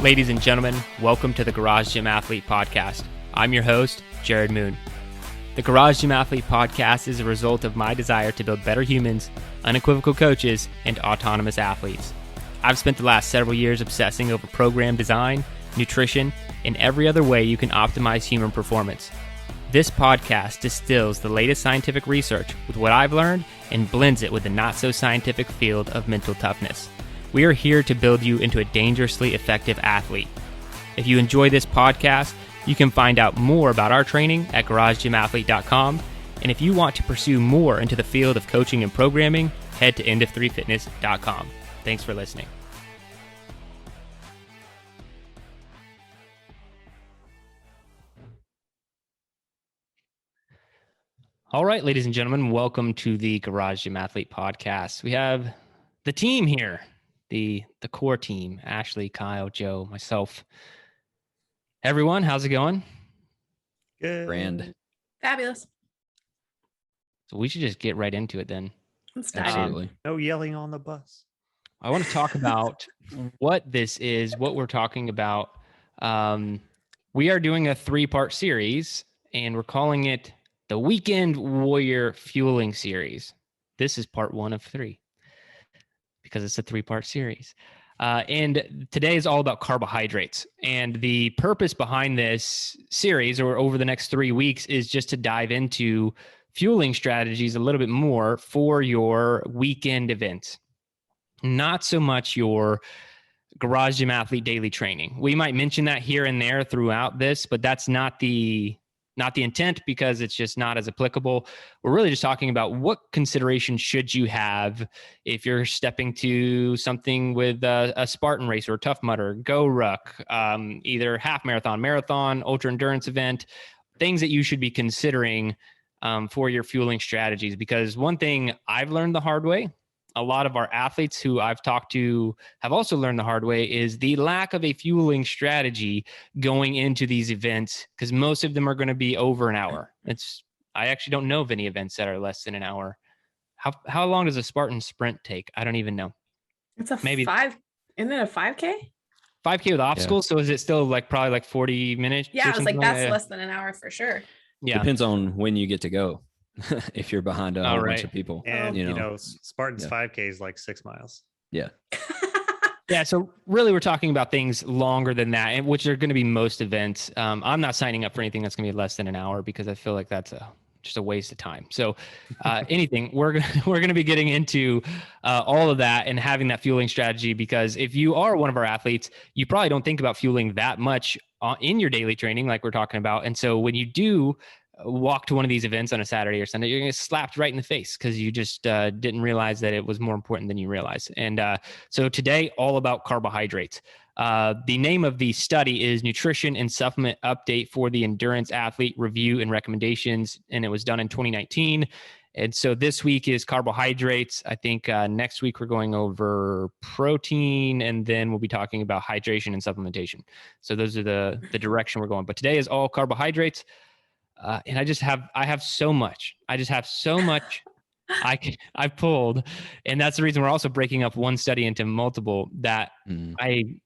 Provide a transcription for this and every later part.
Ladies and gentlemen, welcome to the Garage Gym Athlete Podcast. I'm your host, Jerred Moon. The Garage Gym Athlete Podcast is a result of my desire to build better humans, unequivocal coaches, and autonomous athletes. I've spent the last several years obsessing over program design, nutrition, and every other way you can optimize human performance. This podcast distills the latest scientific research with what I've learned and blends it with the not-so-scientific field of mental toughness. We are here to build you into a dangerously effective athlete. If you enjoy this podcast, you can find out more about our training at GarageGymAthlete.com. And if you want to pursue more into the field of coaching and programming, head to EndOf3Fitness.com. Thanks for listening. All right, ladies and gentlemen, welcome to the Garage Gym Athlete Podcast. We have the team here, the core team, Ashley, Kyle, Joe, myself. Everyone, how's it going? Good. Grand. Fabulous. So we should just get right into it then. Let's dive in. Absolutely. No yelling on the bus. I want to talk about what this is, what we're talking about. We are doing a 3-part series, and we're calling it the Weekend Warrior Fueling Series. This is part 1 of 3 because it's a 3-part series. And today is all about carbohydrates. And the purpose behind this series, or over the next 3 weeks, is just to dive into fueling strategies a little bit more for your weekend events. Not so much your Garage Gym Athlete daily training. We might mention that here and there throughout this, but that's not the intent, because it's just not as applicable. We're really just talking about what considerations should you have if you're stepping to something with a Spartan race or a Tough Mudder, Go Ruck, either half marathon, ultra endurance event, things that you should be considering for your fueling strategies. Because one thing I've learned the hard way, a lot of our athletes who I've talked to have also learned the hard way, is the lack of a fueling strategy going into these events, because most of them are going to be over an hour. I actually don't know of any events that are less than an hour. How long does a Spartan sprint take? I don't even know. It's a Maybe 5. Isn't it a 5K? 5K with obstacles. Yeah. So is it still probably 40 minutes? Yeah, I was like, that's less than an hour for sure. Yeah. Depends on when you get to go. If you're behind a whole bunch of people, and Spartan's 5K is like 6 miles. Yeah. Yeah. So really, we're talking about things longer than that, and which are going to be most events. I'm not signing up for anything that's going to be less than an hour, because I feel like that's just a waste of time. So anything we're going to be getting into all of that and having that fueling strategy, because if you are one of our athletes, you probably don't think about fueling that much in your daily training, like we're talking about. And so when you do walk to one of these events on a Saturday or Sunday, you're going to get slapped right in the face because you just didn't realize that it was more important than you realized. And so today, all about carbohydrates. The name of the study is Nutrition and Supplement Update for the Endurance Athlete Review and Recommendations, and it was done in 2019. And so this week is carbohydrates. I think next week we're going over protein, and then we'll be talking about hydration and supplementation. So those are the direction we're going. But today is all carbohydrates. And I have so much I've pulled. And that's the reason we're also breaking up one study into multiple, that I'm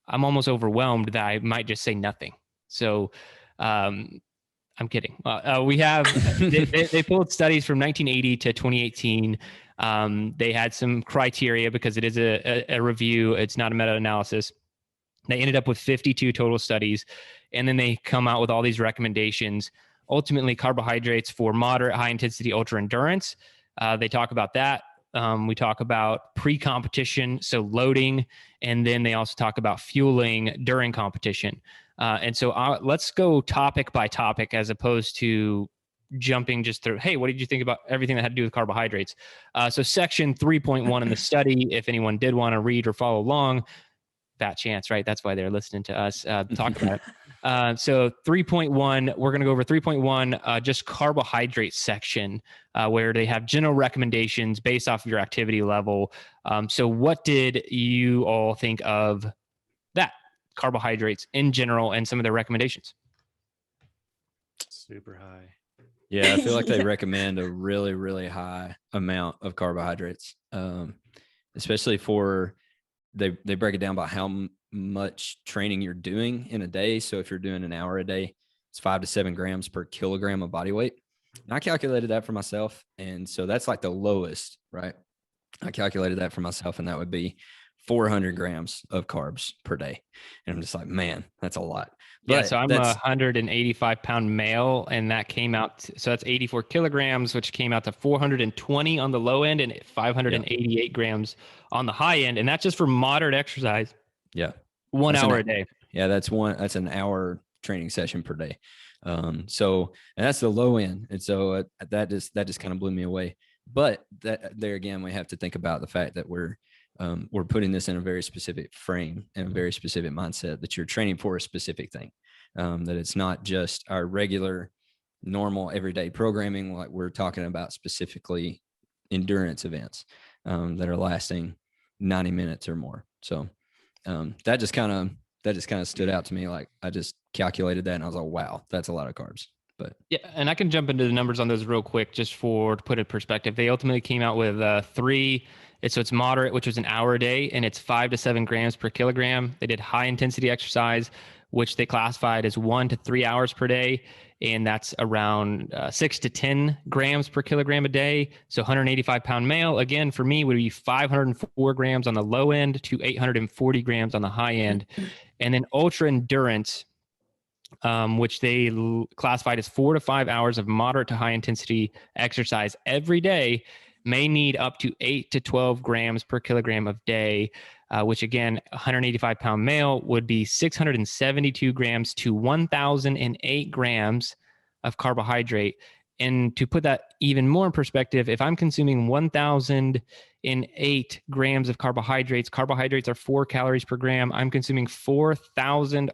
almost overwhelmed that I might just say nothing. So I'm kidding. We have, they pulled studies from 1980 to 2018. They had some criteria because it is a review. It's not a meta-analysis. They ended up with 52 total studies, and then they come out with all these recommendations. Ultimately, carbohydrates for moderate, high-intensity ultra endurance. They talk about that. We talk about pre-competition, so loading, and then they also talk about fueling during competition. And so let's go topic by topic, as opposed to jumping just through, hey, what did you think about everything that had to do with carbohydrates? So section 3.1 in the study, if anyone did want to read or follow along, fat chance, right? That's why they're listening to us talk about it. So 3.1, we're going to go over 3.1, just carbohydrate section, where they have general recommendations based off of your activity level. So what did you all think of that? Carbohydrates in general and some of their recommendations. Super high. Yeah, I feel like they recommend a really, really high amount of carbohydrates, especially for they break it down by how much training you're doing in a day. So if you're doing an hour a day, it's 5 to 7 grams per kilogram of body weight. And I calculated that for myself. And so that's like the lowest, right? I calculated that for myself, and that would be 400 grams of carbs per day. And I'm just like, man, that's a lot. Yeah, so I'm a 185-pound male, and that came out. So that's 84 kilograms, which came out to 420 on the low end and 588 grams on the high end. And that's just for moderate exercise. Yeah. 1 hour a day. Yeah, that's an hour training session per day. So, and that's the low end. And so that just kind of blew me away. But there again, we have to think about the fact that we're putting this in a very specific frame and a very specific mindset, that you're training for a specific thing, that it's not just our regular, normal, everyday programming. Like we're talking about specifically endurance events that are lasting 90 minutes or more. So that just kind of stood out to me. Like I just calculated that and I was like, wow, that's a lot of carbs. But yeah, and I can jump into the numbers on those real quick just to put it in perspective. They ultimately came out with 3. So it's moderate, which was an hour a day, and it's 5 to 7 grams per kilogram. They did high intensity exercise, which they classified as 1 to 3 hours per day, and that's around 6 to 10 grams per kilogram a day. So 185-pound male, again, for me, would be 504 grams on the low end to 840 grams on the high end. And then ultra endurance, which they classified as 4 to 5 hours of moderate to high intensity exercise every day, may need up to 8 to 12 grams per kilogram of day, which again, 185-pound male would be 672 grams to 1,008 grams of carbohydrate. And to put that even more in perspective, if I'm consuming 1,008 grams of carbohydrates are 4 calories per gram. I'm consuming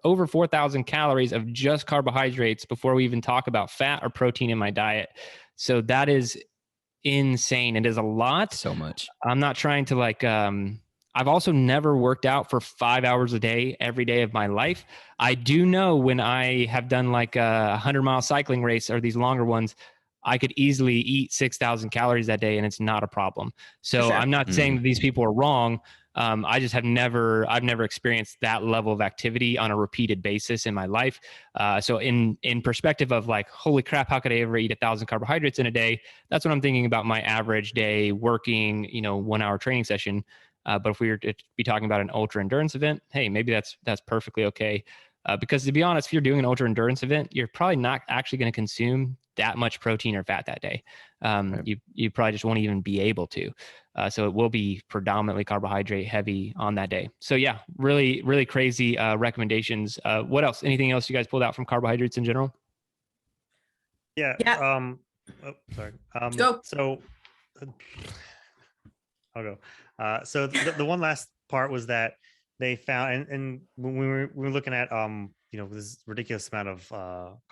over 4,000 calories of just carbohydrates before we even talk about fat or protein in my diet. So that is insane. It is a lot. So much. I'm not trying to I've also never worked out for 5 hours a day every day of my life. I do know when I have done like a 100-mile cycling race or these longer ones, I could easily eat 6,000 calories that day and it's not a problem. So sure. I'm not saying that these people are wrong. I just I've never experienced that level of activity on a repeated basis in my life. So in perspective of like, holy crap, how could I ever eat 1,000 carbohydrates in a day? That's what I'm thinking about my average day working, 1 hour training session. But if we were to be talking about an ultra endurance event, hey, maybe that's perfectly okay. Because to be honest, if you're doing an ultra endurance event, you're probably not actually going to consume that much protein or fat that day. Right. You probably just won't even be able to. So it will be predominantly carbohydrate heavy on that day. So yeah, really, really crazy recommendations. What else? Anything else you guys pulled out from carbohydrates in general? Yeah. Sorry. Go. So I'll go. So the one last part was that they found, and when we were looking at this ridiculous amount of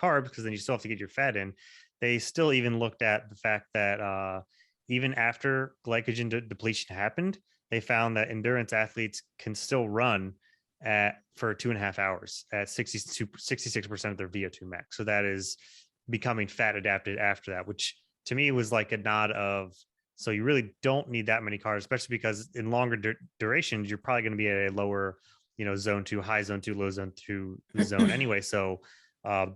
carbs, because then you still have to get your fat in. They still even looked at the fact that even after glycogen depletion happened, they found that endurance athletes can still run for 2.5 hours at 66% of their VO2 max. So that is becoming fat adapted after that, which to me was like a nod of, so you really don't need that many carbs, especially because in longer durations, you're probably going to be at a lower, zone 2, high zone 2, low zone 2 zone anyway. So, it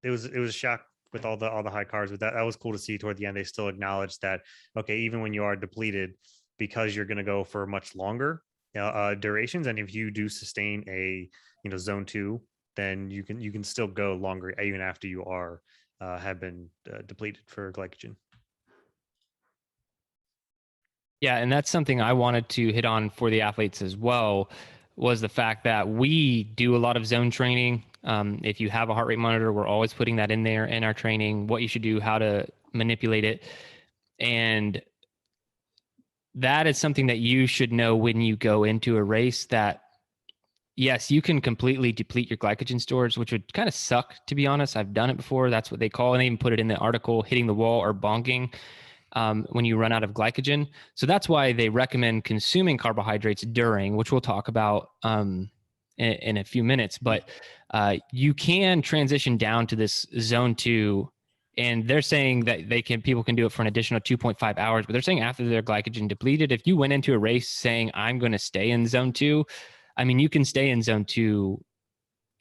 was a shock with all the high carbs, but that was cool to see toward the end. They still acknowledged that, okay, even when you are depleted, because you're going to go for much longer durations, and if you do sustain a zone 2, then you can still go longer even after you are have been depleted for glycogen. Yeah, and that's something I wanted to hit on for the athletes as well, was the fact that we do a lot of zone training. If you have a heart rate monitor, we're always putting that in there in our training, what you should do, how to manipulate it. And that is something that you should know when you go into a race, that yes, you can completely deplete your glycogen stores, which would kind of suck, to be honest. I've done it before. That's what they call it. And they even put it in the article, hitting the wall or bonking when you run out of glycogen. So that's why they recommend consuming carbohydrates during, which we'll talk about in a few minutes. But you can transition down to this zone 2 And they're saying that people can do it for an additional 2.5 hours, but they're saying after they're glycogen depleted, if you went into a race saying, I'm going to stay in zone 2, I mean, you can stay in zone 2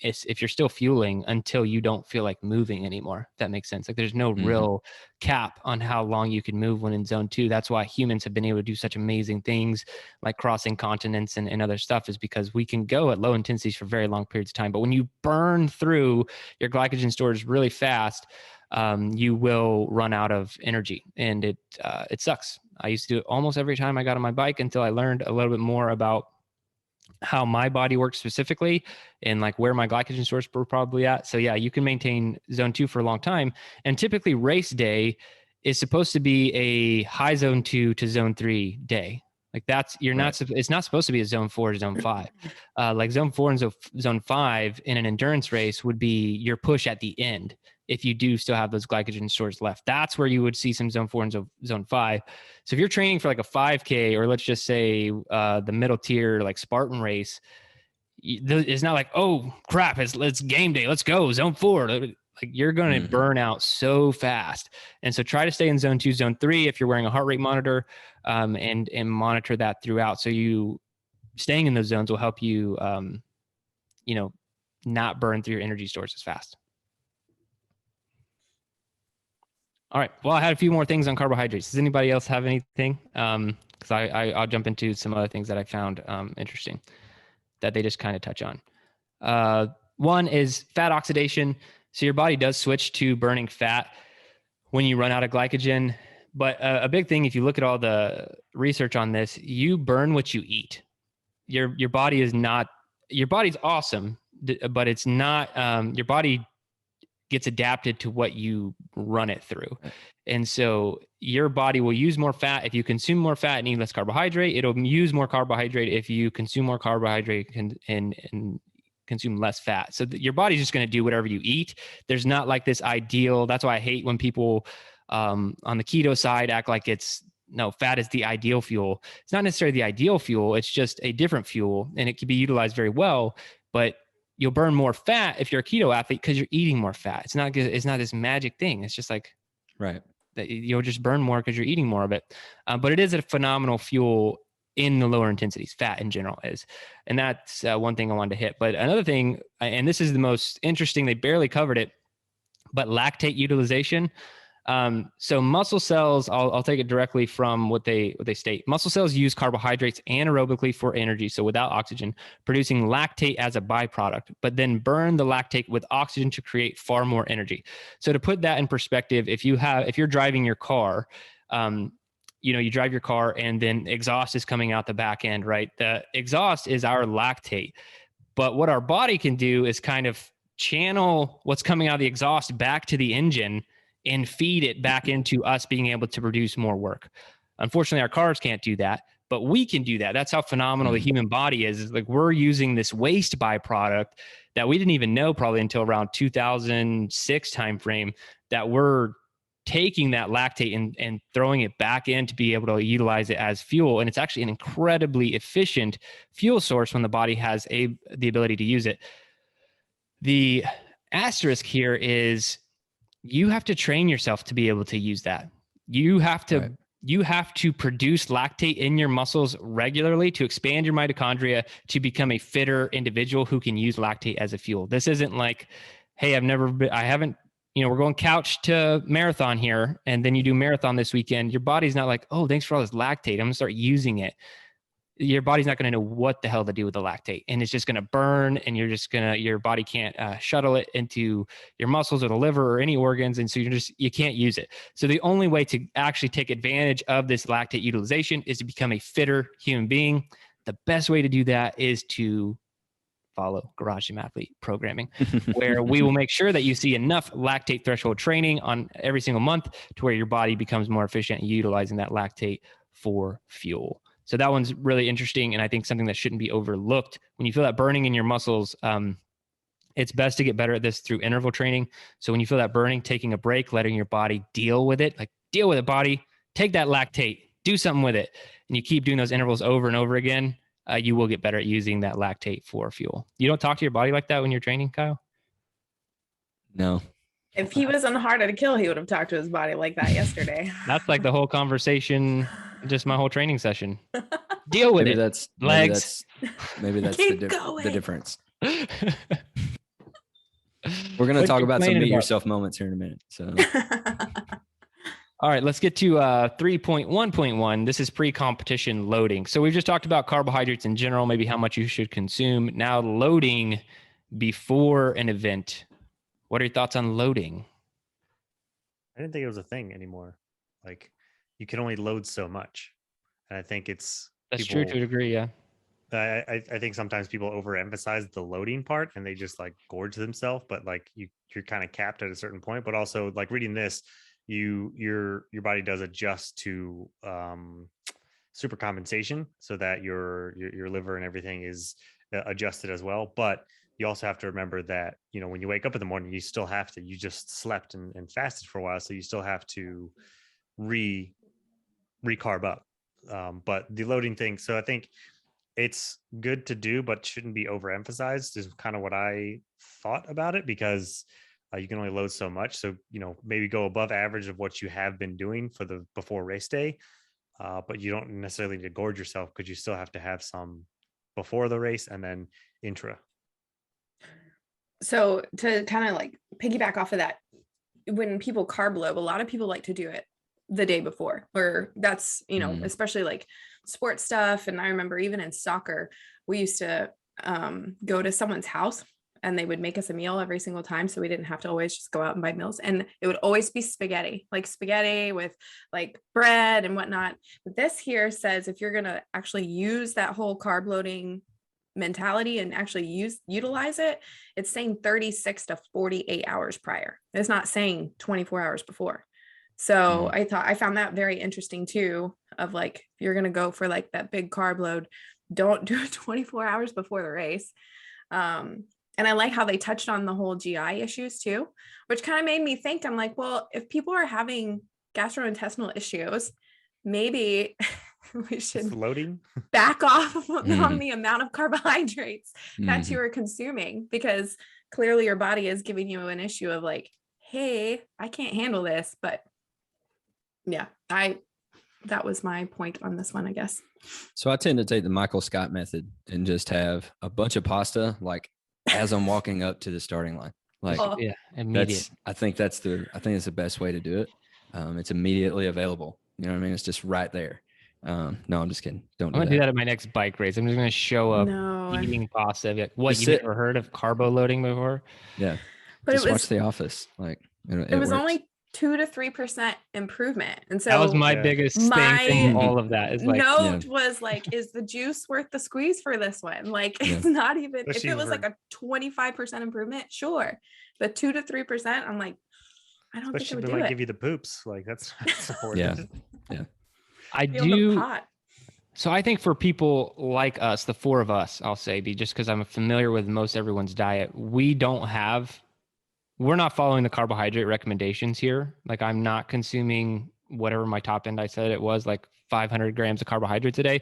if you're still fueling until you don't feel like moving anymore. If that makes sense. Like there's no real cap on how long you can move when in zone 2. That's why humans have been able to do such amazing things like crossing continents and other stuff, is because we can go at low intensities for very long periods of time. But when you burn through your glycogen stores really fast, you will run out of energy, and it sucks. I used to do it almost every time I got on my bike until I learned a little bit more about how my body works specifically and like where my glycogen stores were probably at. So yeah, you can maintain zone 2 for a long time. And typically race day is supposed to be a high zone 2 to zone 3 day. Like that's, it's not supposed to be a zone 4 or zone 5. Like zone 4 and zone 5 in an endurance race would be your push at the end. If you do still have those glycogen stores left, that's where you would see some zone 4 and zone 5. So if you're training for like a 5K, or let's just say the middle tier, like Spartan race, it's not like, oh crap, it's game day, let's go zone 4. Like you're going to burn out so fast. And so try to stay in zone 2, zone 3 if you're wearing a heart rate monitor, and monitor that throughout. So you staying in those zones will help you, not burn through your energy stores as fast. All right. Well, I had a few more things on carbohydrates. Does anybody else have anything? Because I'll jump into some other things that I found interesting that they just kind of touch on. One is fat oxidation. So your body does switch to burning fat when you run out of glycogen. But a big thing, if you look at all the research on this, you burn what you eat. Your body is not, your body's awesome, but it's not, your body gets adapted to what you run it through. And so your body will use more fat if you consume more fat and eat less carbohydrate. It'll use more carbohydrate if you consume more carbohydrate and consume less fat. So your body's just going to do whatever you eat. There's not like this ideal. That's why I hate when people on the keto side act like fat is the ideal fuel. It's not necessarily the ideal fuel. It's just a different fuel, and it can be utilized very well, but you'll burn more fat if you're a keto athlete because you're eating more fat. It's not this magic thing. It's just like, right, that you'll just burn more because you're eating more of it. But it is a phenomenal fuel in the lower intensities. Fat in general is. And that's one thing I wanted to hit. But another thing, and this is the most interesting, they barely covered it, but lactate utilization. So muscle cells, I'll take it directly from what they state. Muscle cells use carbohydrates anaerobically for energy, so without oxygen, producing lactate as a byproduct, but then burn the lactate with oxygen to create far more energy. So to put that in perspective, if you're driving your car, you drive your car and then exhaust is coming out the back end, right? The exhaust is our lactate, but what our body can do is kind of channel what's coming out of the exhaust back to the engine and feed it back into us being able to produce more work. Unfortunately, our cars can't do that, but we can do that. That's how phenomenal the human body is. Like we're using this waste byproduct that we didn't even know probably until around 2006 timeframe, that we're taking that lactate and throwing it back in to be able to utilize it as fuel. And it's actually an incredibly efficient fuel source when the body has the ability to use it. The asterisk here is you have to train yourself to be able to use that. You have to produce lactate in your muscles regularly to expand your mitochondria to become a fitter individual who can use lactate as a fuel. This isn't like, hey, we're going couch to marathon here, and then you do marathon this weekend. Your body's not like, oh, thanks for all this lactate, I'm gonna start using it. Your body's not going to know what the hell to do with the lactate, and it's just going to burn, and your body can't shuttle it into your muscles or the liver or any organs. And so you can't use it. So the only way to actually take advantage of this lactate utilization is to become a fitter human being. The best way to do that is to follow Garage Gym Athlete programming, where we will make sure that you see enough lactate threshold training on every single month to where your body becomes more efficient at utilizing that lactate for fuel. So that one's really interesting, and I think something that shouldn't be overlooked. When you feel that burning in your muscles, it's best to get better at this through interval training. So when you feel that burning, taking a break, letting your body deal with it, body, take that lactate, do something with it, and you keep doing those intervals over and over again, you will get better at using that lactate for fuel. You don't talk to your body like that when you're training, Kyle? No. If he wasn't harder to kill, he would have talked to his body like that yesterday. That's like the whole conversation, just my whole training session. Deal with Maybe it. that's Legs. maybe that's Keep the going. difference. We're going to talk about some meet yourself moments here in a minute. So, all right, let's get to 3.1.1. This is pre-competition loading. So we've just talked about carbohydrates in general, maybe how much you should consume. Now loading before an event. What are your thoughts on loading? I didn't think it was a thing anymore. Like you can only load so much. And I think that's true to a degree, yeah. I think sometimes people overemphasize the loading part and they just like gorge themselves, but like you're kind of capped at a certain point. But also like reading this, your body does adjust to super compensation so that your liver and everything is adjusted as well. But you also have to remember that, when you wake up in the morning, you just slept and fasted for a while. So you still have to recarb up. But the loading thing, so I think it's good to do, but shouldn't be overemphasized is kind of what I thought about it, because you can only load so much. So, maybe go above average of what you have been doing for the before race day. But you don't necessarily need to gorge yourself, because you still have to have some before the race and then intra. So to kind of like piggyback off of that, when people carb load, a lot of people like to do it the day before, or that's, especially like sports stuff. And I remember even in soccer, we used to go to someone's house and they would make us a meal every single time. So we didn't have to always just go out and buy meals. And it would always be spaghetti with like bread and whatnot. But this here says, if you're going to actually use that whole carb loading mentality and actually utilize it, it's saying 36 to 48 hours prior. It's not saying 24 hours before. So I found that very interesting too, of like, if you're going to go for like that big carb load, don't do it 24 hours before the race. And I like how they touched on the whole GI issues too, which kind of made me think, I'm like, well, if people are having gastrointestinal issues, maybe we should loading back off on the amount of carbohydrates that you are consuming, because clearly your body is giving you an issue of like, hey, I can't handle this. But yeah, that was my point on this one, I guess. So I tend to take the Michael Scott method and just have a bunch of pasta, like as I'm walking up to the starting line. Like, yeah, immediate. I think it's the best way to do it. It's immediately available. You know what I mean? It's just right there. No, I'm just kidding. I'm gonna do that at my next bike race. I'm just gonna show up eating pasta. Like, what, you've never heard of carbo loading before? Yeah, but just watch The Office. Like it was only 2 to 3% improvement, and so that was my biggest thing. All of that is like, note was like, is the juice worth the squeeze for this one? Like, it's not even. If it was like a 25% improvement, sure, but 2 to 3%, I'm like, I don't think it would do it. Give you the poops. Like that's yeah. I do. So I think for people like us, the four of us, I'll say, just because I'm familiar with most everyone's diet, we're not following the carbohydrate recommendations here. Like, I'm not consuming whatever my top end I said it was, like 500 grams of carbohydrates a day.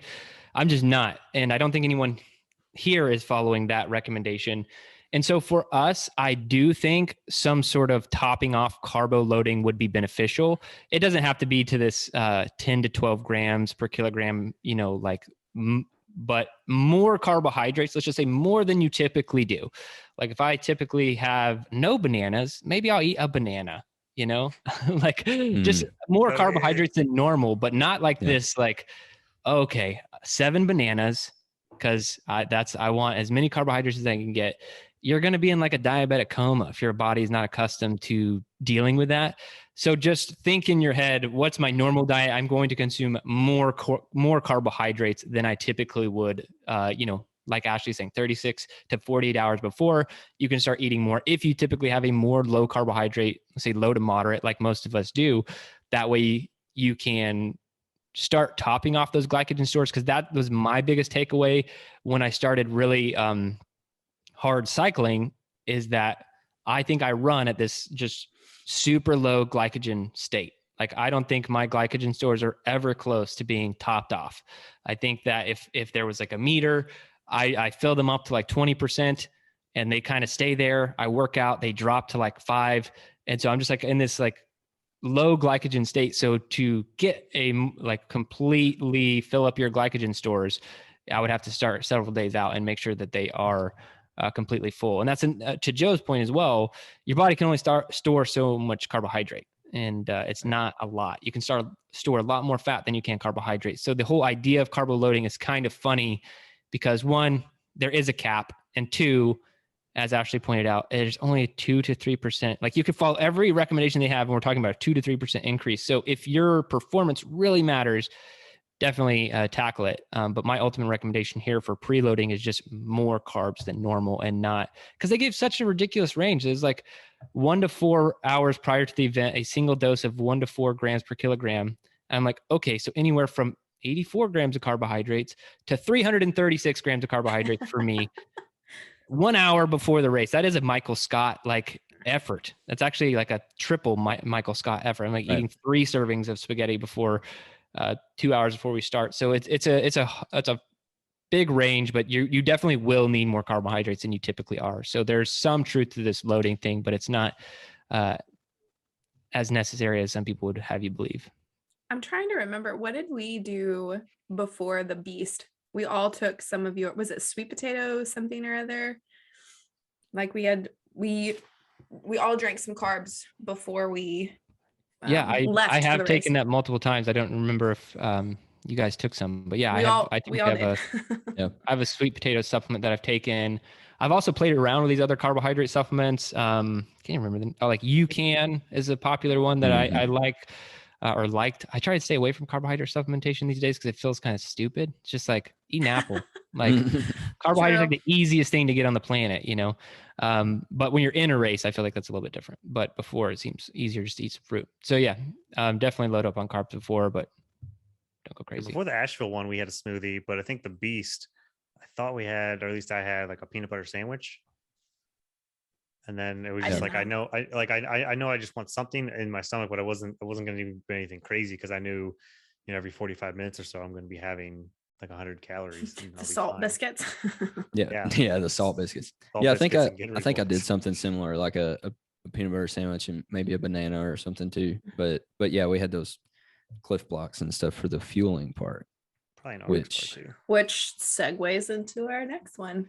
I'm just not. And I don't think anyone here is following that recommendation. And so for us, I do think some sort of topping off carbo loading would be beneficial. It doesn't have to be to this 10 to 12 grams per kilogram, but more carbohydrates, let's just say more than you typically do. Like if I typically have no bananas, maybe I'll eat a banana, like just more carbohydrates than normal, but not like this, like, okay, 7 bananas, because I want as many carbohydrates as I can get. You're going to be in like a diabetic coma if your body's not accustomed to dealing with that. So just think in your head, what's my normal diet? I'm going to consume more carbohydrates than I typically would, like Ashley's saying, 36 to 48 hours before. You can start eating more. If you typically have a more low carbohydrate, say low to moderate, like most of us do, that way you can start topping off those glycogen stores. Because that was my biggest takeaway when I started really hard cycling, is that I think I run at this just super low glycogen state. Like, I don't think my glycogen stores are ever close to being topped off. I think that if there was like a meter, I fill them up to like 20% and they kind of stay there. I work out, they drop to like 5. And so I'm just like in this like low glycogen state. So to get a like completely fill up your glycogen stores, I would have to start several days out and make sure that they are completely full. And that's to Joe's point as well. Your body can only store so much carbohydrate, and it's not a lot. You can store a lot more fat than you can carbohydrates. So the whole idea of carbo loading is kind of funny because one, there is a cap, and two, as Ashley pointed out, there's only a 2 to 3%. Like you could follow every recommendation they have, and we're talking about a 2 to 3% increase. So if your performance really matters, definitely tackle it. But my ultimate recommendation here for preloading is just more carbs than normal, and not because they give such a ridiculous range. There's like 1 to 4 hours prior to the event, a single dose of 1 to 4 grams per kilogram. And I'm like, okay, so anywhere from 84 grams of carbohydrates to 336 grams of carbohydrates for me 1 hour before the race. That is a Michael Scott like effort. That's actually like a triple Michael Scott effort. I'm like eating 3 servings of spaghetti before 2 hours before we start. So it's a big range, but you definitely will need more carbohydrates than you typically are. So there's some truth to this loading thing, but it's not as necessary as some people would have you believe. I'm trying to remember, what did we do before the beast? We all took some of your, was it sweet potato something or other? Like we all drank some carbs before we left. I have taken race. that multiple times. I don't remember if you guys took some, but yeah, I have a sweet potato supplement that I've taken. I've also played around with these other carbohydrate supplements. Can't remember them. Like UCAN is a popular one that I like. Or liked. I try to stay away from carbohydrate supplementation these days because it feels kind of stupid. It's just like eat an apple. Like carbohydrates are like the easiest thing to get on the planet, you know. But when you're in a race, I feel like that's a little bit different. But before, it seems easier just to eat some fruit. So yeah, definitely load up on carbs before, but don't go crazy. Before the Asheville one, we had a smoothie, but I think the Beast, I thought we had, or at least I had, like a peanut butter sandwich. And then it was just like, I know I just want something in my stomach, but I wasn't going to do anything crazy because I knew, you know, every 45 minutes or so, I'm going to be having like 100 calories. The salt biscuits. yeah, the salt biscuits. Salt I biscuits think I did something similar, like a peanut butter sandwich and maybe a banana or something too. But yeah, we had those Cliff Blocks and stuff for the fueling part. Probably which segues into our next one.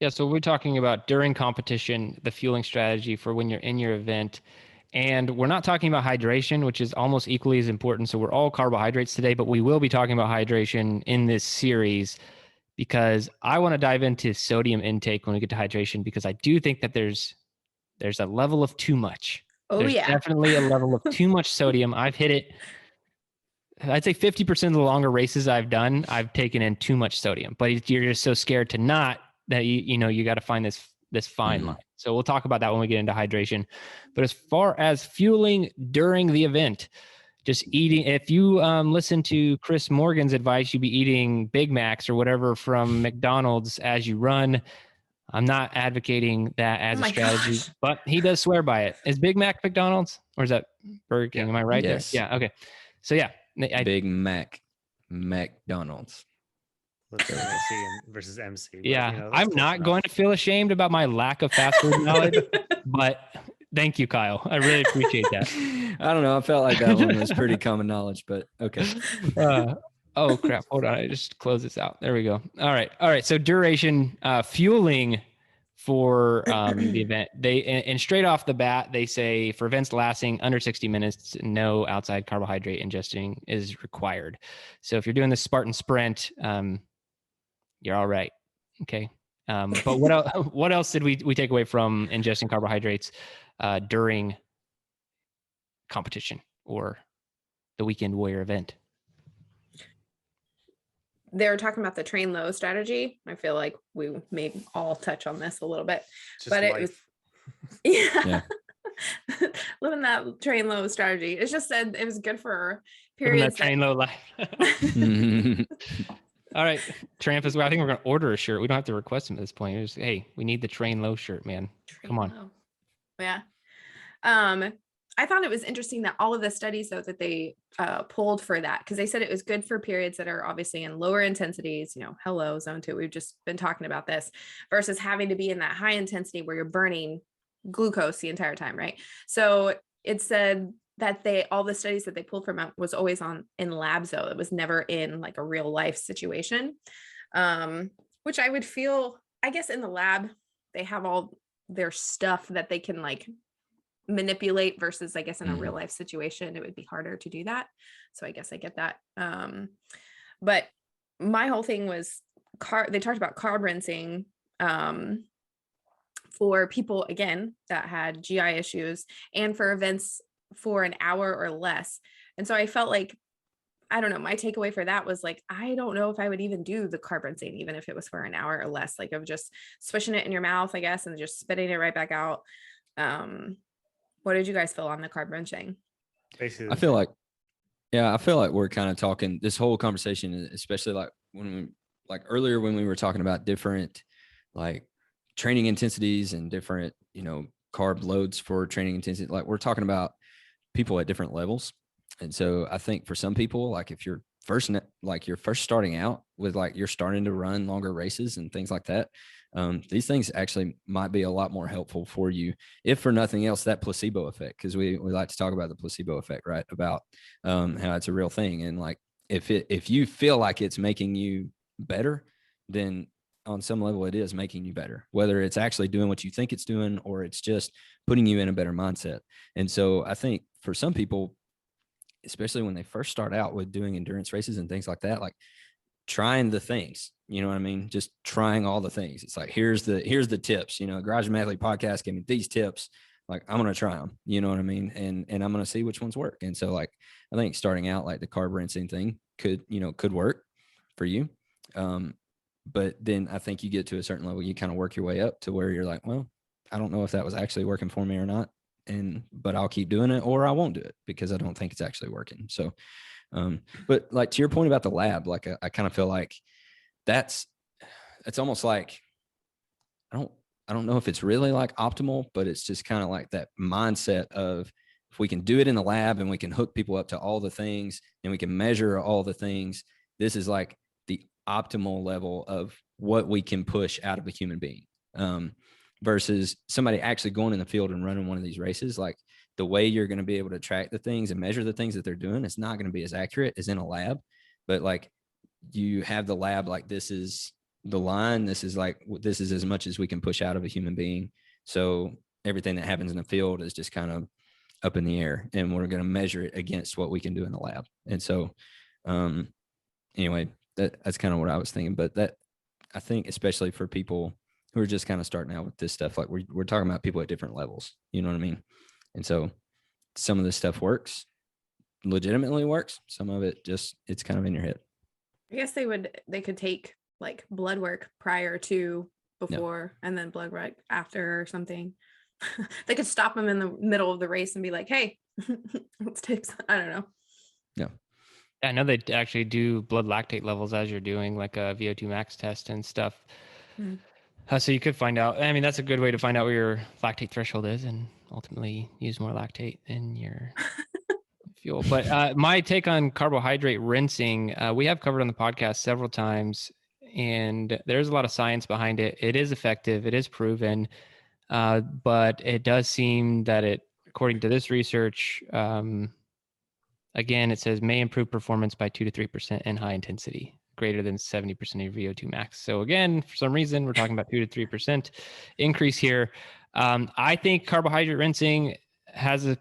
Yeah, so we're talking about during competition, the fueling strategy for when you're in your event. And we're not talking about hydration, which is almost equally as important. So we're all carbohydrates today, but we will be talking about hydration in this series because I want to dive into sodium intake when we get to hydration, because I do think that there's a level of too much. There's definitely a level of too much sodium. I've hit it. I'd say 50% of the longer races I've done, I've taken in too much sodium, but you're just so scared to not, that you got to find this fine line. So we'll talk about that when we get into hydration. But as far as fueling during the event, just eating, if you listen to Chris Morgan's advice, you'd be eating Big Macs or whatever from McDonald's as you run. I'm not advocating that as a strategy, but he does swear by it. Is Big Mac McDonald's or is that Burger King? Am I right? Yes. There? Yeah. Okay. So yeah. Big Mac McDonald's. Versus MC. But, yeah, you know, I'm not going to feel ashamed about my lack of fast food knowledge, but thank you, Kyle. I really appreciate that. I don't know. I felt like that one was pretty common knowledge, but okay. Oh crap! Hold on, I just close this out. There we go. All right. So duration, fueling for the event. And straight off the bat, they say for events lasting under 60 minutes, no outside carbohydrate ingesting is required. So if you're doing the Spartan sprint, you're all right. Okay. But what else did we take away from ingesting carbohydrates during competition or the Weekend Warrior event? They were talking about the train low strategy. I feel like we may all touch on this a little bit, but it was, living that train low strategy. It's just said it was good for periods. That train low life. All right, Tramp as well. I think we're going to order a shirt. We don't have to request them at this point. It's, hey, we need the train low shirt, man. Come on. Low. Yeah. I thought it was interesting that all of the studies, though, that they pulled for that, because they said it was good for periods that are obviously in lower intensities, hello, zone 2. We've just been talking about this, versus having to be in that high intensity where you're burning glucose the entire time, right? So it said that all the studies that they pulled from it was always in labs, though. It was never in like a real life situation, which I would feel, I guess in the lab, they have all their stuff that they can like manipulate versus I guess in a real life situation, it would be harder to do that. So I guess I get that. But my whole thing was they talked about carb rinsing for people, again, that had GI issues and for events for an hour or less. And so I felt like, I don't know, my takeaway for that was like, I don't know if I would even do the carb rinsing, even if it was for an hour or less, like of just swishing it in your mouth, I guess, and just spitting it right back out. What did you guys feel on the carb rinsing? Basically, I feel like we're kind of talking this whole conversation, especially like earlier when we were talking about different like training intensities and different, carb loads for training intensity. Like we're talking about people at different levels. And so I think for some people, like if you're first starting out with like, you're starting to run longer races and things like that, these things actually might be a lot more helpful for you, if for nothing else, that placebo effect. Cause we like to talk about the placebo effect, right? About, how it's a real thing. And like, if you feel like it's making you better, then on some level it is making you better, whether it's actually doing what you think it's doing, or it's just putting you in a better mindset. And so I think for some people, especially when they first start out with doing endurance races and things like that, like trying the things, you know what I mean? Just trying all the things. It's like, here's the tips, Garage Gym Athlete podcast gave me these tips. Like, I'm going to try them, you know what I mean? And I'm going to see which ones work. And so like, I think starting out like the carb rinsing thing could work for you. But then I think you get to a certain level, you kind of work your way up to where you're like, well, I don't know if that was actually working for me or not. But I'll keep doing it, or I won't do it because I don't think it's actually working. So, but like to your point about the lab, like I kind of feel like it's almost like, I don't know if it's really like optimal, but it's just kind of like that mindset of, if we can do it in the lab and we can hook people up to all the things and we can measure all the things, this is like the optimal level of what we can push out of a human being. Versus somebody actually going in the field and running one of these races. Like the way you're going to be able to track the things and measure the things that they're doing, it's not going to be as accurate as in a lab. But like you have the lab, like this is the line, this is as much as we can push out of a human being. So everything that happens in the field is just kind of up in the air, and we're going to measure it against what we can do in the lab. And so anyway, that's kind of what I was thinking. But that, I think, especially for people who are just kind of starting out with this stuff, like we're talking about people at different levels, you know what I mean? And so some of this stuff legitimately works. Some of it it's kind of in your head. I guess they could take like blood work prior to, before, and then blood work after or something. They could stop them in the middle of the race and be like, hey, let's take some, I don't know. Yeah. I know they actually do blood lactate levels as you're doing like a VO2 max test and stuff. So you could find out, I mean, that's a good way to find out where your lactate threshold is and ultimately use more lactate in your fuel. But my take on carbohydrate rinsing, we have covered on the podcast several times, and there's a lot of science behind it. It is effective. It is proven. But it does seem that according to this research, again, it says may improve performance by 2 to 3% in high intensity, greater than 70% of your VO2 max. So again, for some reason, we're talking about 2 to 3% increase here. I think carbohydrate rinsing has a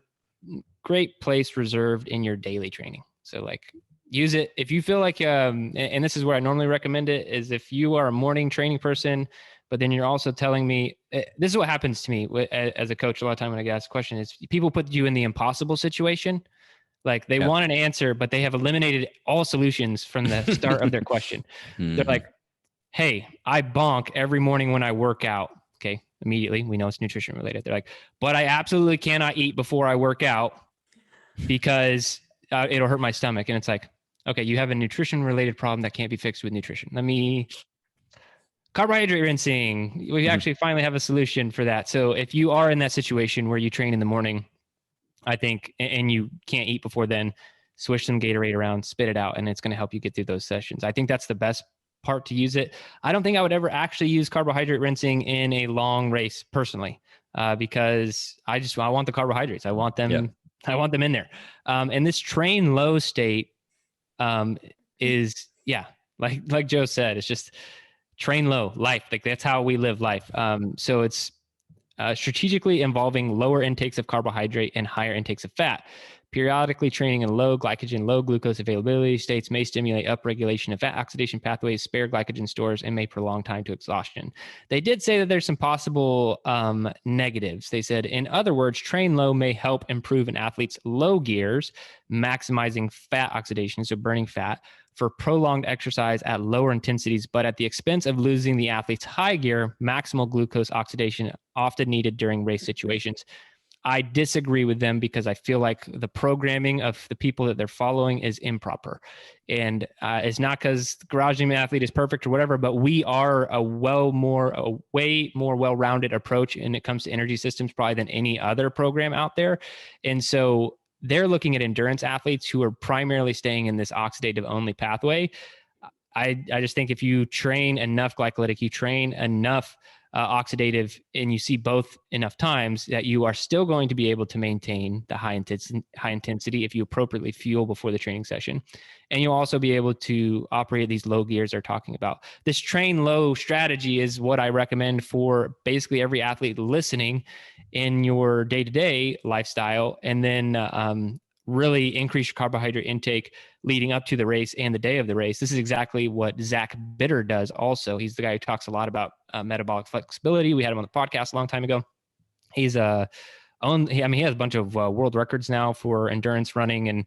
great place reserved in your daily training. So like use it if you feel like, and this is where I normally recommend it, is if you are a morning training person, but then you're also telling me, this is what happens to me as a coach a lot of time when I get asked a question, is people put you in the impossible situation. Like they want an answer, but they have eliminated all solutions from the start of their question. They're like, hey, I bonk every morning when I work out. Okay. Immediately, we know it's nutrition related. They're like, but I absolutely cannot eat before I work out because it'll hurt my stomach. And it's like, okay, you have a nutrition related problem that can't be fixed with nutrition. Carbohydrate rinsing, we actually finally have a solution for that. So if you are in that situation where you train in the morning, I think, and you can't eat before then, swish some Gatorade around, spit it out, and it's going to help you get through those sessions. I think that's the best part to use it. I don't think I would ever actually use carbohydrate rinsing in a long race personally. because I want the carbohydrates. I want them. Yeah. I want them in there. And this train low state is like Joe said, it's just train low life. Like that's how we live life. So it's strategically involving lower intakes of carbohydrate and higher intakes of fat. Periodically training in low glycogen, low glucose availability states may stimulate upregulation of fat oxidation pathways, spare glycogen stores, and may prolong time to exhaustion. They did say that there's some possible negatives. They said, in other words, train low may help improve an athlete's low gears, maximizing fat oxidation, so burning fat, for prolonged exercise at lower intensities, but at the expense of losing the athlete's high gear, maximal glucose oxidation often needed during race situations. I disagree with them because I feel like the programming of the people that they're following is improper. And it's not because the garage gym athlete is perfect or whatever, but we are a way more well-rounded approach when it comes to energy systems probably than any other program out there. And so they're looking at endurance athletes who are primarily staying in this oxidative only pathway. I just think if you train enough glycolytic, you train enough oxidative, and you see both enough times, that you are still going to be able to maintain the high intensity if you appropriately fuel before the training session. And you'll also be able to operate these low gears they're talking about. This train low strategy is what I recommend for basically every athlete listening in your day-to-day lifestyle, and then really increase your carbohydrate intake leading up to the race and the day of the race. This is exactly what Zach Bitter does also. He's the guy who talks a lot about metabolic flexibility. We had him on the podcast a long time ago. He's he has a bunch of world records now for endurance running, and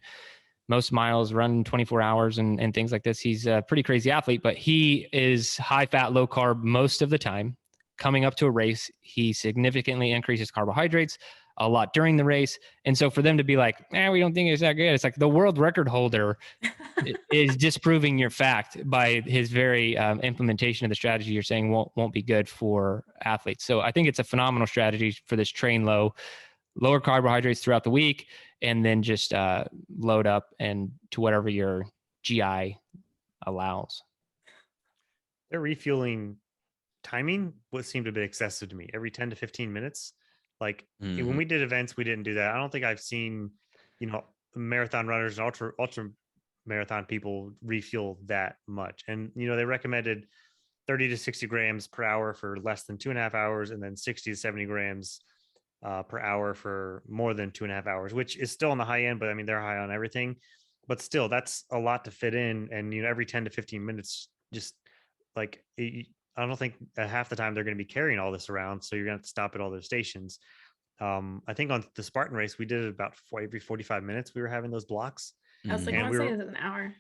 most miles run 24 hours and things like this. He's a pretty crazy athlete, but he is high fat, low carb most of the time. Coming up to a race, he significantly increases carbohydrates a lot during the race. And so for them to be like, we don't think it's that good. It's like the world record holder is disproving your fact by his very implementation of the strategy you're saying won't be good for athletes. So I think it's a phenomenal strategy for this train low, lower carbohydrates throughout the week, and then just load up and to whatever your GI allows. Their refueling timing would seem to be excessive to me. Every 10 to 15 minutes. Like when we did events, we didn't do that. I don't think I've seen, marathon runners and ultra marathon people refuel that much. And, they recommended 30 to 60 grams per hour for less than 2.5 hours, and then 60 to 70 grams per hour for more than 2.5 hours, which is still on the high end, but I mean, they're high on everything, but still that's a lot to fit in. And, every 10 to 15 minutes, just like, I don't think that half the time they're going to be carrying all this around. So you're going to have to stop at all those stations. I think on the Spartan race, we did it about every 45 minutes. We were having those blocks. I was like, I want to say it's an hour.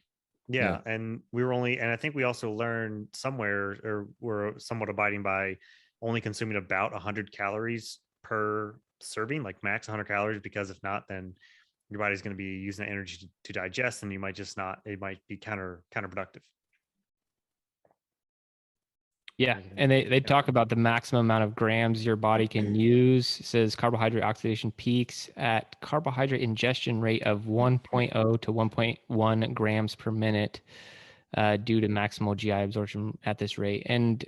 Yeah. And we were and I think we also learned somewhere, or we're somewhat abiding by only consuming about 100 calories per serving, like max 100 calories, because if not, then your body's going to be using that energy to digest, and you might just not, it might be counterproductive. Yeah, and they talk about the maximum amount of grams your body can use. It says carbohydrate oxidation peaks at carbohydrate ingestion rate of 1.0 to 1.1 grams per minute due to maximal GI absorption at this rate. And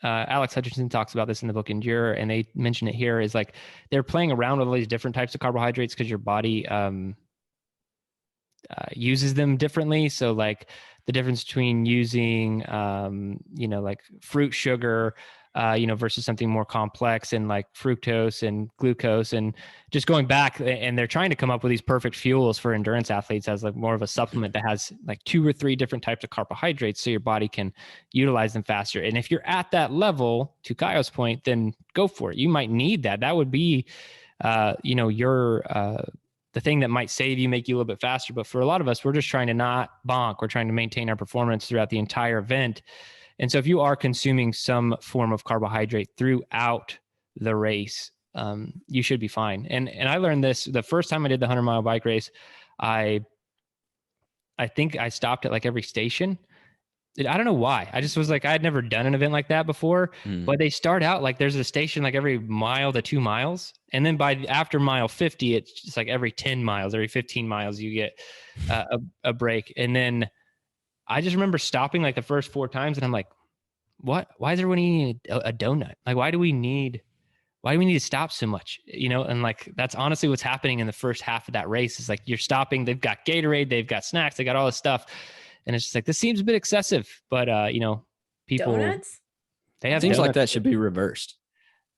Alex Hutchinson talks about this in the book Endure, and they mention it here, is like they're playing around with all these different types of carbohydrates because your body uses them differently. So like the difference between using, like fruit sugar, versus something more complex, and like fructose and glucose, and just going back, and they're trying to come up with these perfect fuels for endurance athletes as like more of a supplement that has like 2 or 3 different types of carbohydrates so your body can utilize them faster. And if you're at that level, to Kaio's point, then go for it. You might need that. That would be, the thing that might save you, make you a little bit faster. But for a lot of us, we're just trying to not bonk. We're trying to maintain our performance throughout the entire event. And so if you are consuming some form of carbohydrate throughout the race, you should be fine. And I learned this the first time I did the 100-mile bike race. I think I stopped at like every station. I don't know why. I just was like, I had never done an event like that before, but they start out like there's a station like every mile to 2 miles. And then after mile 50, it's just like every 10 miles, every 15 miles, you get a break. And then I just remember stopping like the first 4 times, and I'm like, what? Why is everyone eating a donut? Like, why do we need why do we need to stop so much? And like, that's honestly what's happening in the first half of that race is like, you're stopping, they've got Gatorade, they've got snacks, they got all this stuff. And it's just like, this seems a bit excessive, but people, Donuts? they have Seems like donuts. that should be reversed.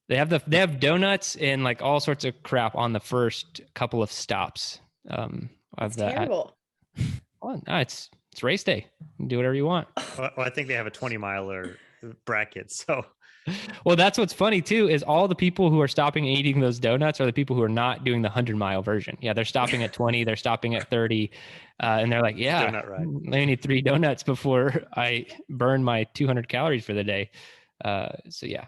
They have donuts and like all sorts of crap on the first couple of stops. Of That's that. terrible. Well, no, it's race day. You can do whatever you want. Well, I think they have a 20-miler bracket. So, Well, that's what's funny too, is all the people who are stopping and eating those donuts are the people who are not doing the 100-mile version. Yeah, they're stopping at 20, they're stopping at 30. And they're like, yeah, donut ride. I need 3 donuts before I burn my 200 calories for the day. So yeah.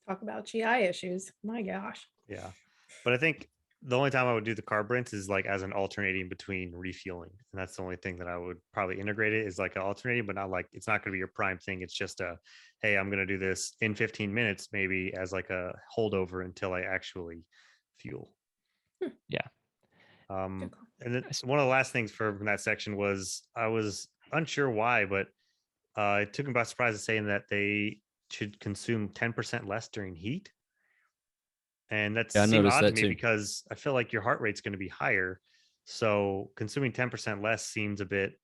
Talk about GI issues. My gosh. Yeah. But I think the only time I would do the carb rinse is like as an alternating between refueling. And that's the only thing that I would probably integrate it is like an alternating, but not like, it's not going to be your prime thing. It's just hey, I'm going to do this in 15 minutes, maybe as like a holdover until I actually fuel. Yeah. And then one of the last things from that section was I was unsure why, but it took me by surprise to saying that they should consume 10% less during heat. And that seemed odd to me because I feel like your heart rate's going to be higher. So consuming 10% less seems a bit,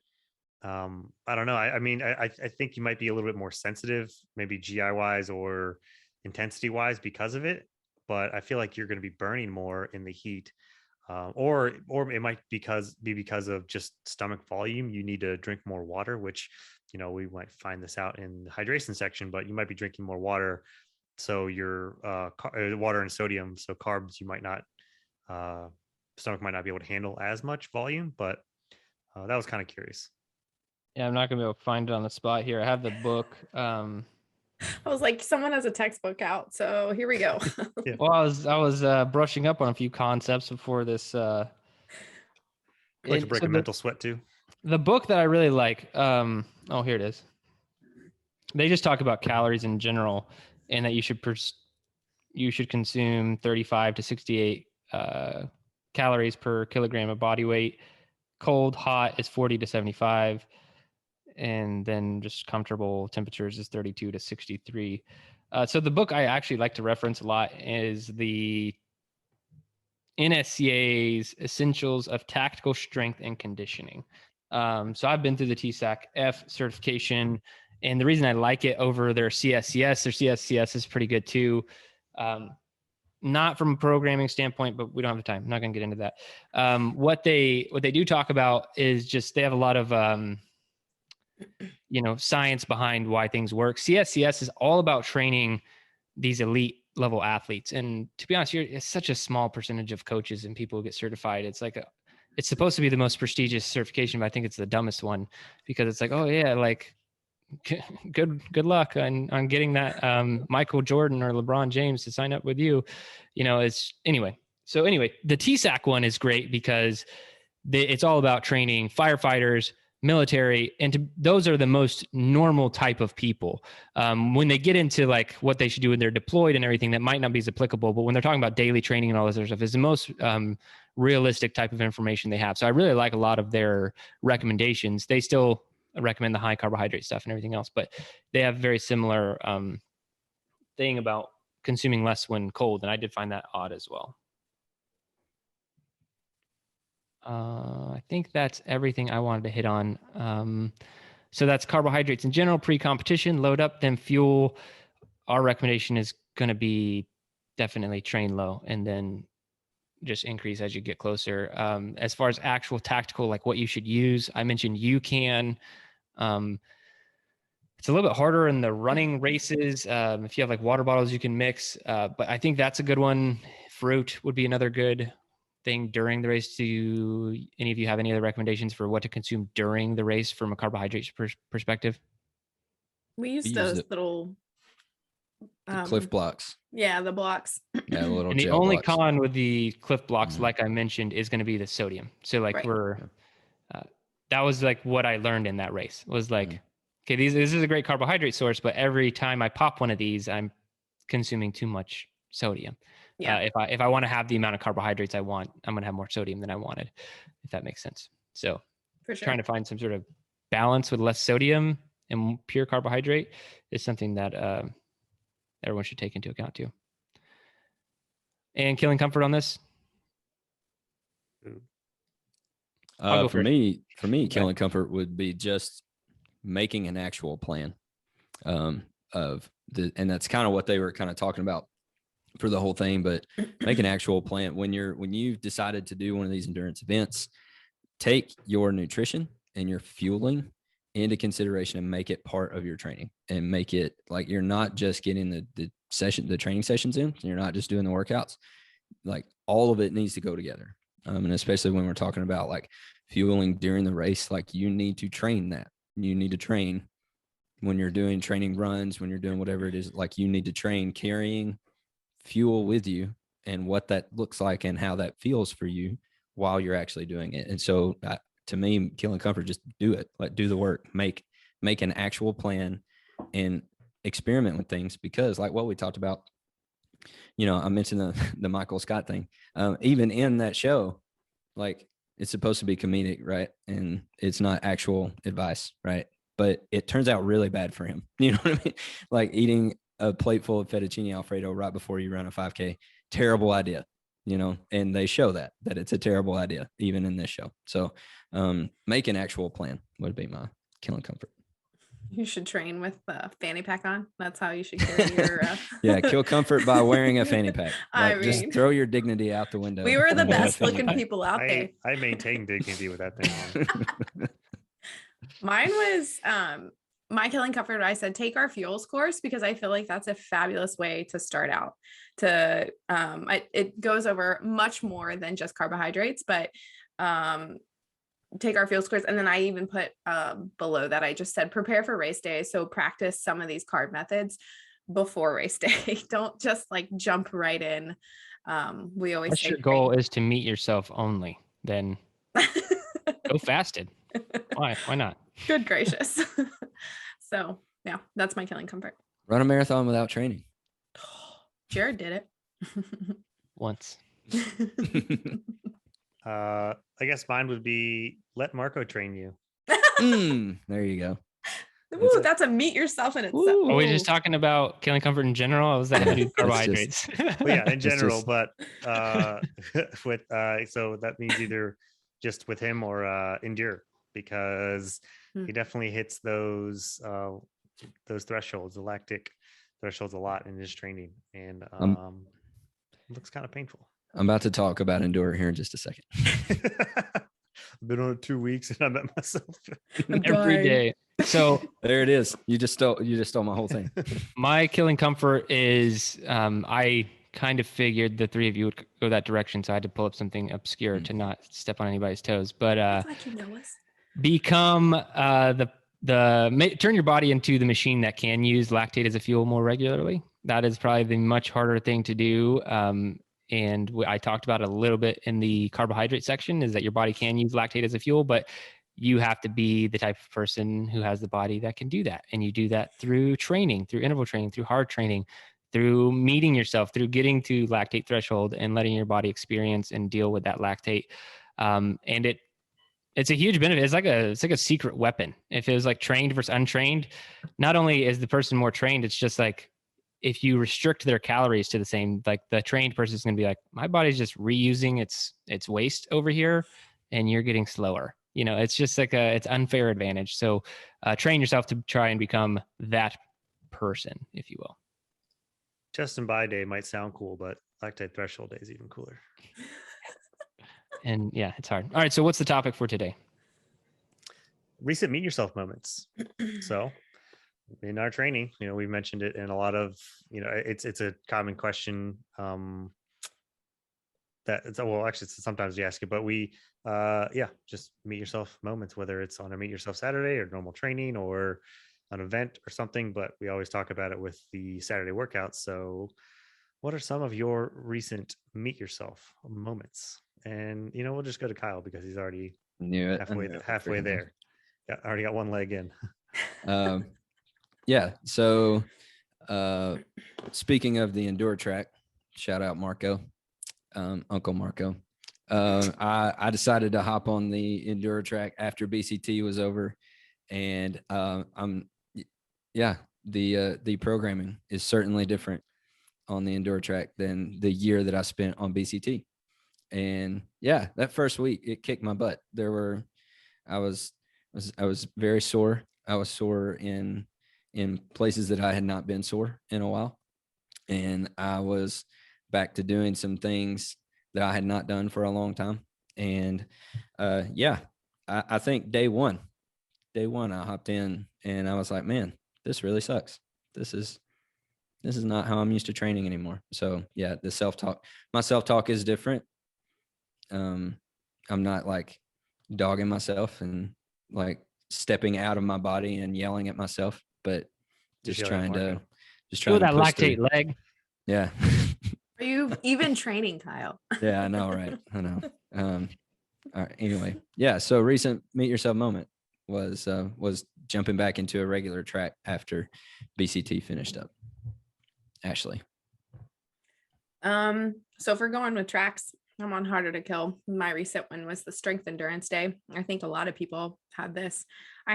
I don't know. I mean, I think you might be a little bit more sensitive, maybe GI wise or intensity wise because of it. But I feel like you're going to be burning more in the heat. Or it might be because of just stomach volume. You need to drink more water, which, we might find this out in the hydration section, but you might be drinking more water. So your water and sodium, so carbs, you might not, stomach might not be able to handle as much volume, but that was kind of curious. Yeah, I'm not going to be able to find it on the spot here. I have the book. I was like, someone has a textbook out, so here we go. Yeah. Well, I was brushing up on a few concepts before this. Like to break a mental sweat too. The book that I really like. Here it is. They just talk about calories in general, and that you should consume 35 to 68 calories per kilogram of body weight. Cold, hot is 40 to 75. And then just comfortable temperatures is 32 to 63. So the book I actually like to reference a lot is the NSCA's Essentials of Tactical Strength and Conditioning. So I've been through the TSAC-F certification, and the reason I like it over their CSCS, their CSCS is pretty good too. Not from a programming standpoint, but we don't have the time. I'm not going to get into that. What they do talk about is just they have a lot of science behind why things work. CSCS is all about training these elite level athletes. And to be honest, it's such a small percentage of coaches and people who get certified. It's like it's supposed to be the most prestigious certification, but I think it's the dumbest one because it's like, oh yeah, like good luck on getting that Michael Jordan or LeBron James to sign up with you. It's anyway. So anyway, the TSAC one is great because it's all about training firefighters, military, and those are the most normal type of people. When they get into like what they should do when they're deployed and everything, that might not be as applicable, but when they're talking about daily training and all this other stuff, is the most realistic type of information they have. So I really like a lot of their recommendations. They still recommend the high carbohydrate stuff and everything else, but they have very similar thing about consuming less when cold, and I did find that odd as well. I think that's everything I wanted to hit on. So that's carbohydrates in general, pre-competition, load up, then fuel. Our recommendation is going to be definitely train low and then just increase as you get closer. As far as actual tactical, like what you should use, I mentioned UCAN. It's a little bit harder in the running races. If you have like water bottles, you can mix, but I think that's a good one. Fruit would be another good thing during the race. Do any of you have any other recommendations for what to consume during the race from a carbohydrate perspective? We use those little Cliff blocks. Yeah, the blocks. Yeah, the little and the only con with the Cliff blocks, like I mentioned, is going to be the sodium. So like that was like what I learned in that race was like, okay, this is a great carbohydrate source, but every time I pop one of these, I'm consuming too much sodium. Yeah. If I want to have the amount of carbohydrates I want, I'm going to have more sodium than I wanted, if that makes sense. So for sure, trying to find some sort of balance with less sodium and pure carbohydrate is something that everyone should take into account too. And killing comfort on this? I'll go For me, killing Okay. comfort would be just making an actual plan of the, and that's kind of what they were kind of talking about for the whole thing. But make an actual plan when you've decided to do one of these endurance events. Take your nutrition and your fueling into consideration and make it part of your training, and make it like you're not just getting the training sessions in. You're not just doing the workouts. Like all of it needs to go together. And especially when we're talking about like fueling during the race, like you need to train that. You need to train when you're doing training runs, when you're doing whatever it is, like you need to train carrying fuel with you and what that looks like and how that feels for you while you're actually doing it. And so to me, killing comfort, just do it, like do the work, make an actual plan and experiment with things, because like what we talked about, I mentioned the Michael Scott thing. Even in that show, like it's supposed to be comedic, right? And it's not actual advice, right? But it turns out really bad for him. You know what I mean? Like eating a plate full of fettuccine Alfredo right before you run a 5K, terrible idea, and they show that it's a terrible idea, even in this show. So make an actual plan would be my killing comfort. You should train with a fanny pack on. That's how you should carry your. Yeah, kill comfort by wearing a fanny pack. Like, just throw your dignity out the window. We were the best looking people out there. I maintain dignity with that thing on. Mine was my killing comfort. I said take our fuels course, because I feel like that's a fabulous way to start out. It goes over much more than just carbohydrates, but take our fuels course. And then I even put below that, I just said prepare for race day. So practice some of these carb methods before race day. Don't just like jump right in. We always say your goal is to meet yourself only, then go fasted. Why not? Good gracious. So yeah, that's my killing comfort. Run a marathon without training. Jerred did it once. I guess mine would be let Marco train you. There you go. Ooh, that's a meet yourself in itself. Are we just talking about killing comfort in general? Or was that to do carbohydrates? Well, yeah, in general, but with so that means either just with him or endure, because he definitely hits those thresholds, the lactic thresholds, a lot in his training, and it looks kind of painful. I'm about to talk about endure here in just a second. I've been on it 2 weeks and I met myself every day. So there it is. You just stole my whole thing. My killing comfort is I kind of figured the three of you would go that direction, so I had to pull up something obscure to not step on anybody's toes. But like you know us. Become turn your body into the machine that can use lactate as a fuel more regularly. That is probably the much harder thing to do. And I talked about it a little bit in the carbohydrate section, is that your body can use lactate as a fuel, but you have to be the type of person who has the body that can do that. And you do that through training, through interval training, through hard training, through meeting yourself, through getting to lactate threshold and letting your body experience and deal with that lactate. And it's a huge benefit. It's like a secret weapon. If it was like trained versus untrained, not only is the person more trained, it's just like, if you restrict their calories to the same, like the trained person is going to be like, my body's just reusing its waste over here and you're getting slower. It's just like it's unfair advantage. So train yourself to try and become that person, if you will. Just and by day might sound cool, but lactate threshold day is even cooler. And yeah, it's hard. All right. So what's the topic for today? Recent meet yourself moments. So in our training, we mentioned it in a lot of, it's a common question actually sometimes we ask it, but we just meet yourself moments, whether it's on a meet yourself Saturday or normal training or an event or something, but we always talk about it with the Saturday workouts. So what are some of your recent meet yourself moments? And we'll just go to Kyle because he's already halfway there. Yeah, already got one leg in. Yeah. So speaking of the Endure track, shout out Marco, Uncle Marco. I decided to hop on the Endure track after BCT was over, and the programming is certainly different on the indoor track than the year that I spent on BCT. And yeah, that first week it kicked my butt. I was very sore. I was sore in places that I had not been sore in a while. And I was back to doing some things that I had not done for a long time. And I think day one, I hopped in and I was like, man, this really sucks. This is not how I'm used to training anymore. So yeah, my self-talk is different. I'm not like dogging myself and like stepping out of my body and yelling at myself, but just trying to Feel that push lactate through. leg. Yeah. Are you even training, Kyle? Yeah, I know, right? I know. All right. Anyway, yeah. So recent meet yourself moment was jumping back into a regular track after BCT finished up. Ashley. So if we're going with tracks, I'm on Harder to Kill. My recent one was the Strength Endurance Day. I think a lot of people had this. I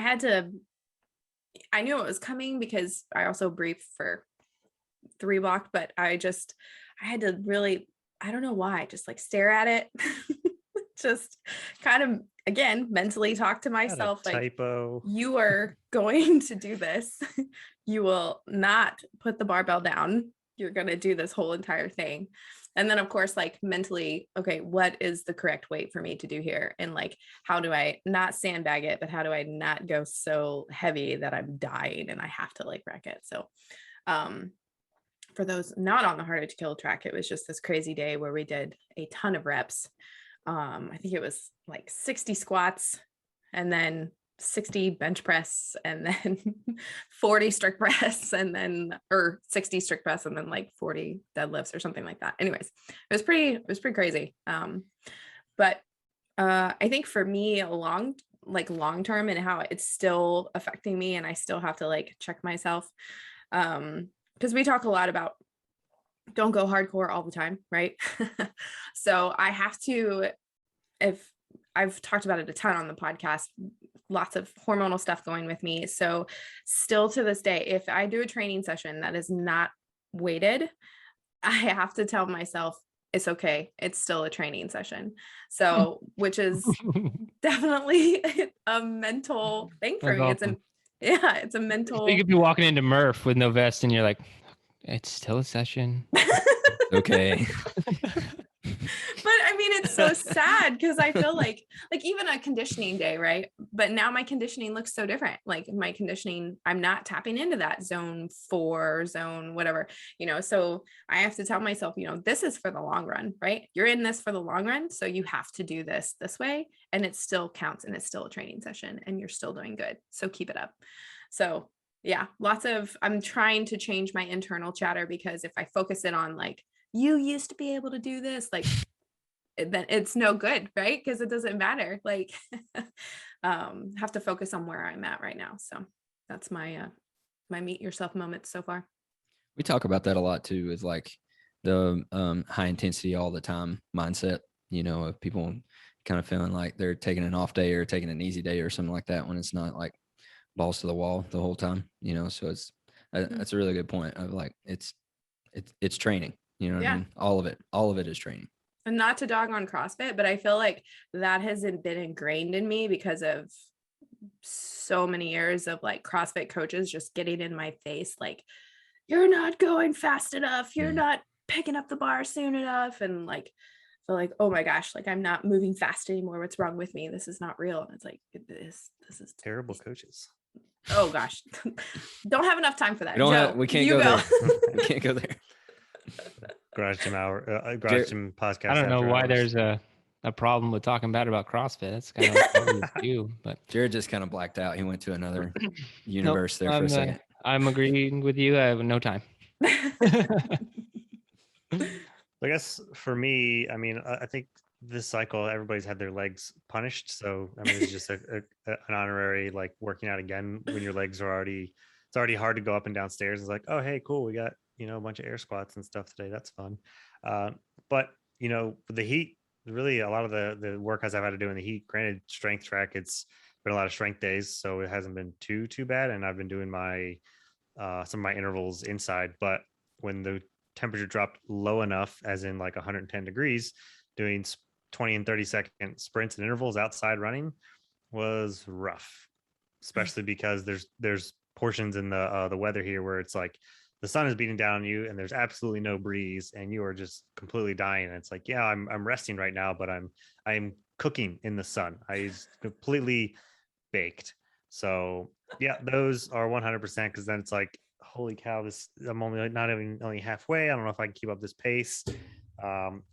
knew it was coming because I also briefed for 3 block, but I had to really, I don't know why, just like stare at it. Just kind of, again, mentally talk to myself like, typo. You are going to do this. You will not put the barbell down. You're going to do this whole entire thing. And then of course, like mentally, okay, what is the correct weight for me to do here? And like, how do I not sandbag it, but how do I not go so heavy that I'm dying and I have to like wreck it? So, for those not on the Harder to Kill track, it was just this crazy day where we did a ton of reps. I think it was like 60 squats and then 60 bench press and then 40 strict press and then, or 60 strict press and then like 40 deadlifts or something like that. Anyways, it was pretty crazy. But I think for me long term and how it's still affecting me and I still have to like check myself. Because we talk a lot about don't go hardcore all the time, right? So I have to, if I've talked about it a ton on the podcast, lots of hormonal stuff going with me. So still to this day, if I do a training session that is not weighted, I have to tell myself it's okay. It's still a training session. So, which is definitely a mental thing for me. Awesome. It's a mental. You could be walking into Murph with no vest and you're like, it's still a session. Okay. But I mean, it's so sad because I feel like even a conditioning day, right? But now my conditioning looks so different. Like my conditioning, I'm not tapping into that zone 4, zone whatever, so I have to tell myself, this is for the long run, right? You're in this for the long run. So you have to do this way and it still counts and it's still a training session and you're still doing good. So keep it up. So yeah, I'm trying to change my internal chatter because if I focus it on like, you used to be able to do this, like then it's no good, right? Because it doesn't matter. Like have to focus on where I'm at right now. So that's my meet yourself moment so far. We talk about that a lot too, is like the high intensity all the time mindset, of people kind of feeling like they're taking an off day or taking an easy day or something like that when it's not like balls to the wall the whole time, so it's that's a really good point of like it's training, what I mean? All of it is training. And not to dog on CrossFit, but I feel like that hasn't been ingrained in me because of so many years of like CrossFit coaches just getting in my face like, you're not going fast enough, you're not picking up the bar soon enough, and like feel like, oh my gosh, like I'm not moving fast anymore, what's wrong with me, this is not real. And it's like, this is Terrible coaches. Oh gosh. Don't have enough time for that. We can't go there. We can't go there. Garage gym podcast. I don't know why there's a problem with talking bad about CrossFit. That's kind of what we do. But Jerred just kind of blacked out. He went to another universe there for a second. I'm agreeing with you. I have no time. I guess for me, I mean, I think this cycle, everybody's had their legs punished. So, I mean, it's just an honorary, like working out again when your legs are it's already hard to go up and down stairs. It's like, oh, hey, cool. We got, a bunch of air squats and stuff today. That's fun. But, with the heat, really a lot of the workouts I've had to do in the heat, granted strength track, it's been a lot of strength days. So it hasn't been too bad. And I've been doing some of my intervals inside, but when the temperature dropped low enough, as in like 110 degrees, doing 20 and 30-second sprints and intervals outside running was rough, especially because there's portions in the weather here where it's like the sun is beating down on you and there's absolutely no breeze and you are just completely dying. And it's like, yeah, I'm resting right now, but I'm cooking in the sun. I completely baked. So yeah, those are 100%, because then it's like, holy cow, I'm only halfway. I don't know if I can keep up this pace.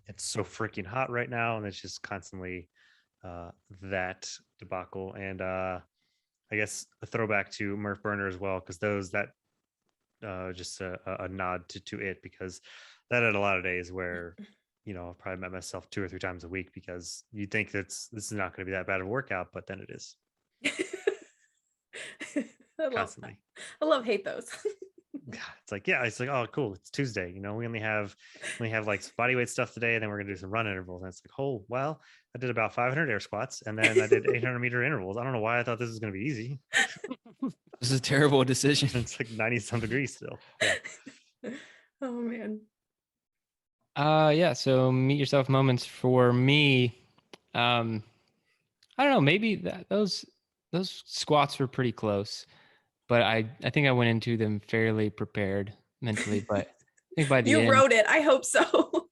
It's so freaking hot right now, and it's just constantly that debacle. And I guess a throwback to Murph Burner as well, because just a nod to it, because that had a lot of days where I probably met myself 2 or 3 times a week, because you think this is not going to be that bad of a workout, but then it is. Constantly. I love hate those. It's like, yeah, it's like, oh cool, it's Tuesday, we only have like body weight stuff today, and then we're gonna do some run intervals. And it's like, oh well, I did about 500 air squats, and then I did 800-meter intervals. I don't know why I thought this was gonna be easy. This is a terrible decision. It's like 90-some degrees still. Yeah. Oh man. Yeah, so meet yourself moments for me. I don't know, maybe those squats were pretty close, but I think I went into them fairly prepared mentally, but I think by the end, you wrote it. I hope so.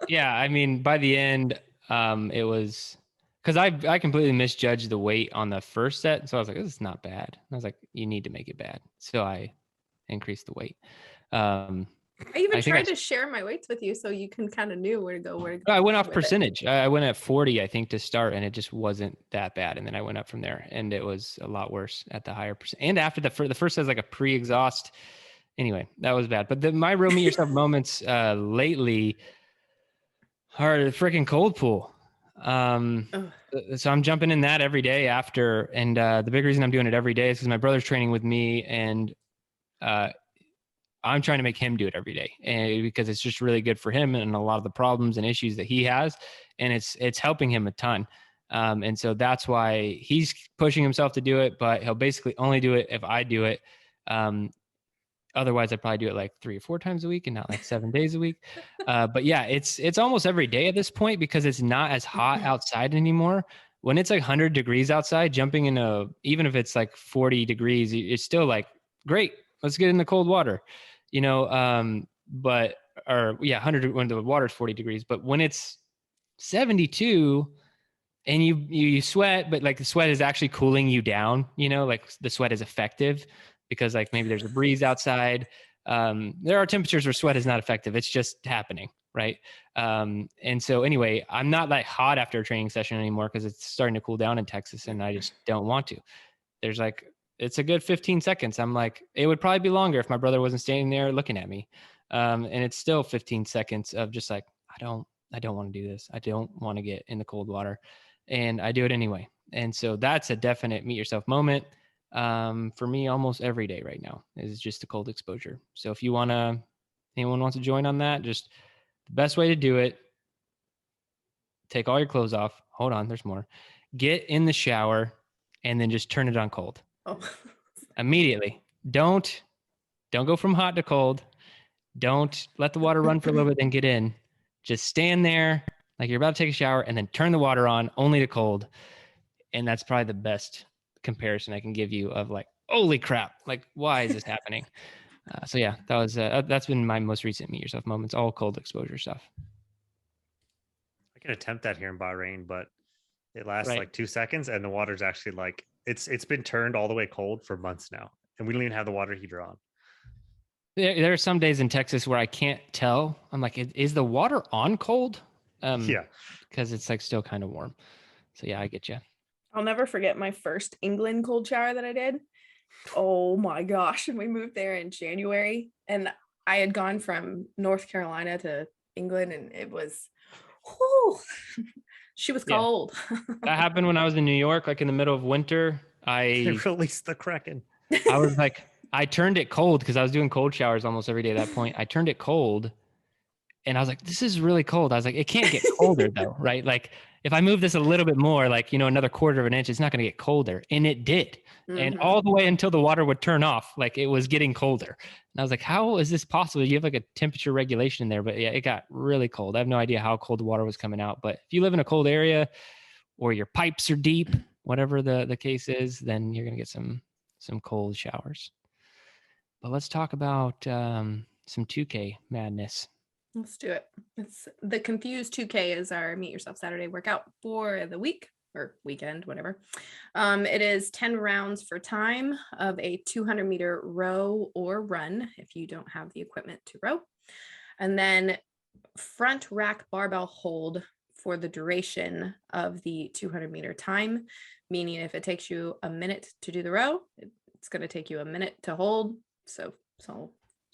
yeah, I mean, by the end, it was because I completely misjudged the weight on the first set. So I was like, this is not bad. I was like, you need to make it bad. So I increased the weight. I even tried to share my weights with you so you can kind of knew where to go. I went off percentage. I went at 40, I think, to start, and it just wasn't that bad. And then I went up from there, and it was a lot worse at the higher percent. And after the first has like a pre-exhaust. Anyway, that was bad. But my real meet yourself moments lately are the freaking cold pool. So I'm jumping in that every day after. And the big reason I'm doing it every day is because my brother's training with me, and I'm trying to make him do it every day, and because it's just really good for him and a lot of the problems and issues that he has, and it's helping him a ton. And so that's why he's pushing himself to do it, but he'll basically only do it if I do it. Otherwise I'd probably do it like 3 or 4 times a week and not like 7 days a week. But yeah, it's almost every day at this point, because it's not as hot outside anymore. When it's like 100 degrees outside, jumping in even if it's like 40 degrees, it's still like, great, let's get in the cold water. 100 when the water's 40 degrees, but when it's 72 and you sweat, but like the sweat is actually cooling you down, like the sweat is effective because like maybe there's a breeze outside. There are temperatures where sweat is not effective. It's just happening. Right. And so anyway, I'm not like hot after a training session anymore, because it's starting to cool down in Texas and I just don't want to. There's like, it's a good 15 seconds. I'm like, it would probably be longer if my brother wasn't standing there looking at me. And it's still 15 seconds of just like, I don't want to do this. I don't want to get in the cold water, and I do it anyway. And so that's a definite meet yourself moment. For me, almost every day right now is just a cold exposure. So if anyone wants to join on that, just the best way to do it, take all your clothes off. Hold on, there's more. Get in the shower and then just turn it on cold. Oh. Immediately. Don't go from hot to cold. Don't let the water run for a little bit, then get in. Just stand there like you're about to take a shower and then turn the water on only to cold. And that's probably the best comparison I can give you of like, holy crap, like why is this happening? So yeah, that's been my most recent meet yourself moments, all cold exposure stuff. I can attempt that here in Bahrain, but it lasts like 2 seconds, and the water's actually like, it's been turned all the way cold for months now, and we don't even have the water heater on. There are some days in Texas where I can't tell. I'm like, is the water on cold? Yeah, because it's like still kind of warm. So yeah, I get you. I'll never forget my first England cold shower that I did. Oh my gosh. And we moved there in January, and I had gone from North Carolina to England, and it was, whew, she was cold. That happened when I was in New York, like in the middle of winter. They released the Kraken. I was like, I turned it cold because I was doing cold showers almost every day at that point. I turned it cold, And I was like, this is really cold. I was like, it can't get colder though, right? Like if I move this a little bit more, like, another quarter of an inch, it's not going to get colder. And it did. And all the way until the water would turn off, like it was getting colder. And I was like, how is this possible? You have like a temperature regulation in there, but yeah, it got really cold. I have no idea how cold the water was coming out, but if you live in a cold area or your pipes are deep, whatever the case is, then you're going to get some cold showers. But let's talk about some 2K madness. Let's do it. It's the Confused 2K is our Meet Yourself Saturday workout for the week or weekend, whatever. It is 10 rounds for time of a 200-meter row or run if you don't have the equipment to row. And then front rack barbell hold for the duration of the 200-meter time, meaning if it takes you a minute to do the row, it's going to take you a minute to hold. So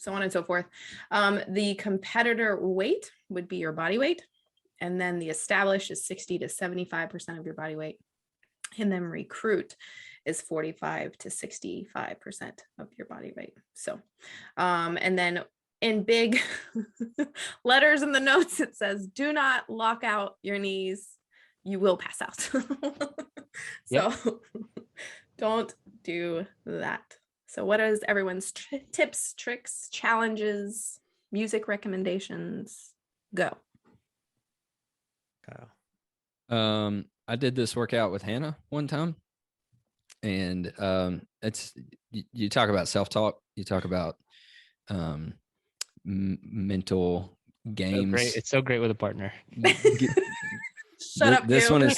on and so forth. The competitor weight would be your body weight. And then the established is 60 to 75% of your body weight. And then recruit is 45 to 65% of your body weight. So, and then in big letters in the notes, it says, do not lock out your knees. You will pass out. So don't do that. So what is everyone's tips, tricks, challenges, music recommendations? Go. I did this workout with Hannah one time, and it's you talk about self-talk, you talk about mental games. So great. It's so great with a partner. Shut up. This one is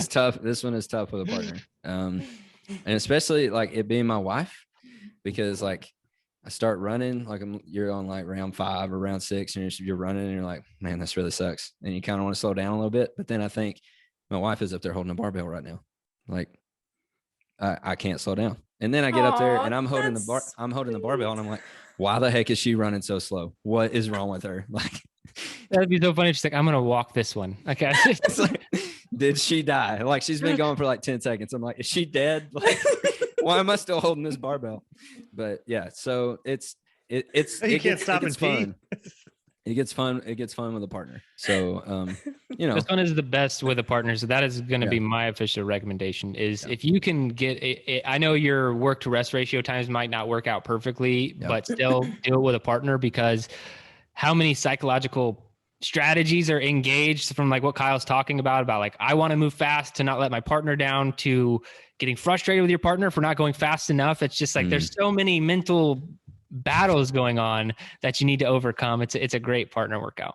tough. This one is tough with a partner. And especially like it being my wife, because like I start running, like you're on like round 5 or round 6 and you're running and you're like, man, this really sucks. And you kind of want to slow down a little bit. But then I think my wife is up there holding a barbell right now. Like I can't slow down. And then I get up there and I'm holding the barbell and I'm like, why the heck is she running so slow? What is wrong with her? Like, that'd be so funny. She's like, I'm going to walk this one. Okay. Like, did she die? Like she's been going for like 10 seconds. I'm like, is she dead? Like, why am I still holding this barbell? But yeah, so it gets fun. It gets fun. It gets fun with a partner. So, this one is the best with a partner. So that is going to be my official recommendation is if you can get I know your work to rest ratio times might not work out perfectly, but still do it with a partner, because how many psychological strategies are engaged from like what Kyle's talking about like, I want to move fast to not let my partner down, to getting frustrated with your partner for not going fast enough. It's just like, there's so many mental battles going on that you need to overcome. It's a great partner workout.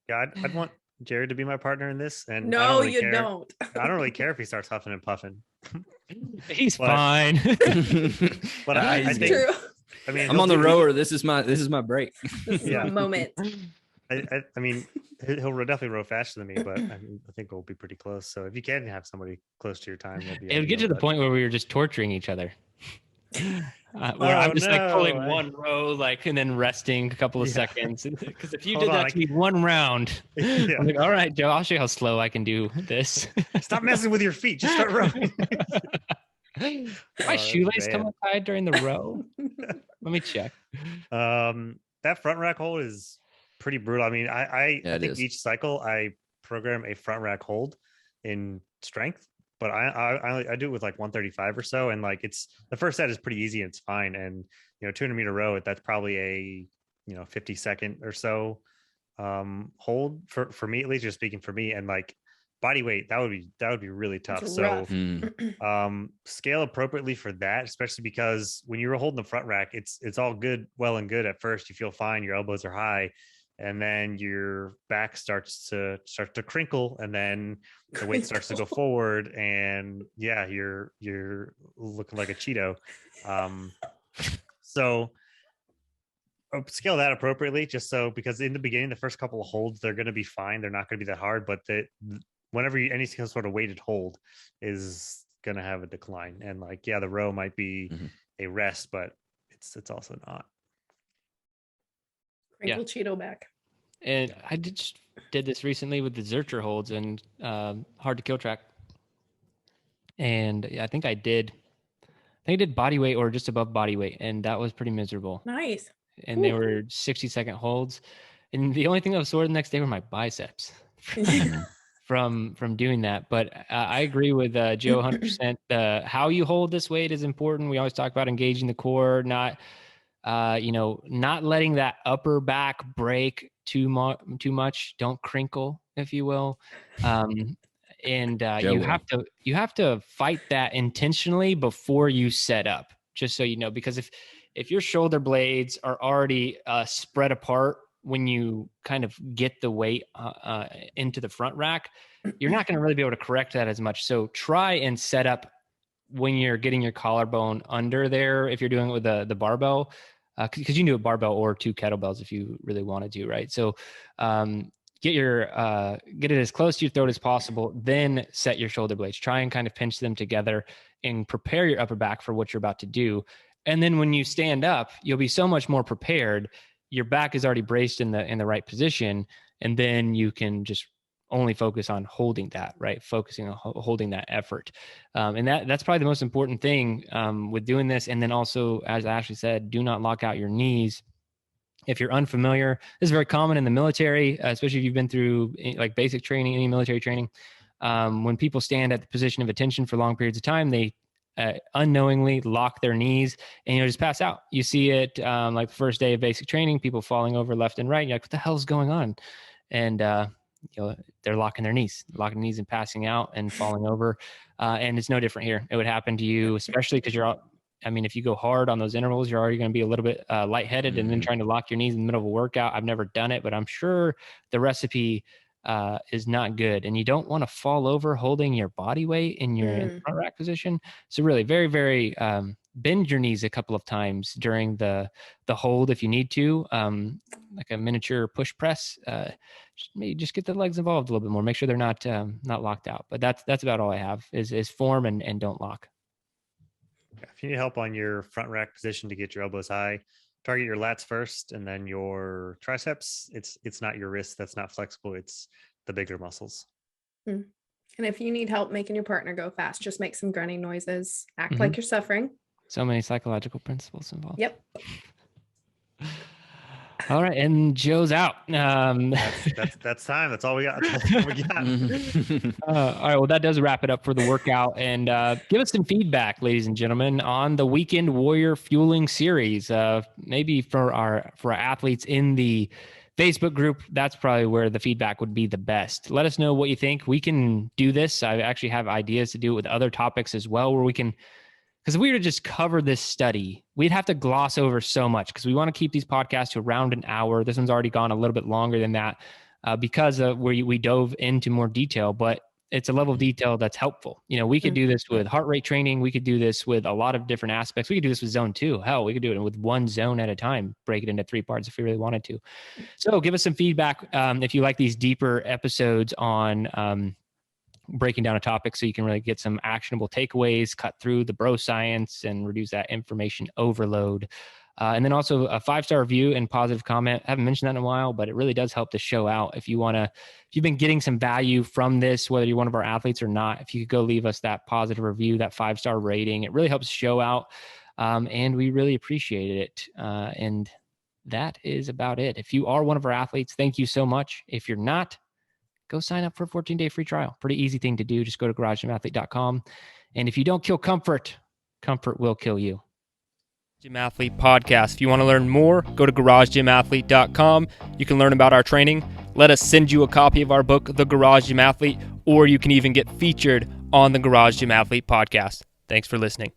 Yeah. I'd want Jerred to be my partner in this. And no, I don't don't really care if he starts huffing and puffing. He's fine. But I think, true. I mean, I'm on the rower. This is my break. This is my moment. I mean, he'll definitely row faster than me, but I think we'll be pretty close. So if you can have somebody close to your time, it'll get to the point where we were just torturing each other. Where I'm just like pulling one row, like, and then resting a couple of seconds. Because if you did that to me one round, I'm like, all right, Joe, I'll show you how slow I can do this. Stop messing with your feet. Just start rowing. My shoelace come untied during the row. Let me check. That front rack hold is pretty brutal. I mean, I think each cycle I program a front rack hold in strength, but I do it with like 135 or so, and like it's the first set is pretty easy and it's fine. And 200-meter row, that's probably a 50-second or so hold for me, at least, just speaking for me. And like body weight, that would be really tough. So scale appropriately for that, especially because when you're holding the front rack, it's all good, well and good at first. You feel fine, your elbows are high, and then your back starts to crinkle, and then the weight starts to go forward, and you're looking like a Cheeto. So scale that appropriately, just so, because in the beginning, the first couple of holds, they're going to be fine. They're not going to be that hard, but whenever any sort of weighted hold is going to have a decline. And like, the row might be a rest, but it's also not. Crinkle Cheeto back. And I did this recently with the Zercher holds and hard to kill track. And I think I did body weight or just above body weight, and that was pretty miserable. Nice. And they were 60-second holds. And the only thing that was sore the next day were my biceps from doing that. But I agree with Joe 100%. How you hold this weight is important. We always talk about engaging the core, not not letting that upper back break too much. Don't crinkle, if you will. You have to fight that intentionally before you set up, just so you know, because if your shoulder blades are already spread apart when you kind of get the weight into the front rack, you're not going to really be able to correct that as much. So try and set up when you're getting your collarbone under there, if you're doing it with the barbell, because you can do a barbell or 2 kettlebells if you really wanted to, right? So get it as close to your throat as possible, then set your shoulder blades. Try and kind of pinch them together and prepare your upper back for what you're about to do. And then when you stand up, you'll be so much more prepared. Your back is already braced in the right position, and then you can just only focus on holding that, right? Focusing on holding that effort. And that's probably the most important thing with doing this. And then also, as Ashley said, do not lock out your knees. If you're unfamiliar, this is very common in the military, especially if you've been through like basic training, any military training. When people stand at the position of attention for long periods of time, they unknowingly lock their knees and just pass out. You see it like the first day of basic training, people falling over left and right. You're like, what the hell is going on? And they're locking their knees and passing out and falling over. And it's no different here. It would happen to you, especially because if you go hard on those intervals, you're already going to be a little bit lightheaded, and then trying to lock your knees in the middle of a workout. I've never done it, but I'm sure the recipe is not good. And you don't want to fall over holding your body weight in your front rack position. So really very, very bend your knees a couple of times during the hold if you need to, like a miniature push press. Maybe just get the legs involved a little bit more. Make sure they're not locked out. But that's about all I have is form and don't lock. If you need help on your front rack position to get your elbows high, target your lats first and then your triceps. It's not your wrist that's not flexible. It's the bigger muscles. And if you need help making your partner go fast, just make some grunting noises. Act like you're suffering. So many psychological principles involved. Yep. All right, and Joe's out. That's time. That's all we got. That's all we got. All right, well, that does wrap it up for the workout. And give us some feedback, ladies and gentlemen, on the Weekend Warrior Fueling series. Maybe for our athletes in the Facebook group, that's probably where the feedback would be the best. Let us know what you think. We can do this. I actually have ideas to do it with other topics as well, where we can. Because if we were to just cover this study, we'd have to gloss over so much, because we want to keep these podcasts to around an hour. This one's already gone a little bit longer than that because we dove into more detail, but it's a level of detail that's helpful. We could do this with heart rate training. We could do this with a lot of different aspects. We could do this with zone 2. Hell, we could do it with one zone at a time, break it into 3 parts if we really wanted to. So give us some feedback if you like these deeper episodes on breaking down a topic, so you can really get some actionable takeaways, cut through the bro science, and reduce that information overload. And then also a 5-star review and positive comment. I haven't mentioned that in a while, but it really does help the show out. If you've been getting some value from this, whether you're one of our athletes or not, if you could go leave us that positive review, that 5-star rating, it really helps the show out. And we really appreciate it. And that is about it. If you are one of our athletes, thank you so much. If you're not, go sign up for a 14-day free trial. Pretty easy thing to do. Just go to garagegymathlete.com. And if you don't kill comfort, comfort will kill you. Gym Athlete Podcast. If you want to learn more, go to garagegymathlete.com. You can learn about our training. Let us send you a copy of our book, The Garage Gym Athlete, or you can even get featured on the Garage Gym Athlete podcast. Thanks for listening.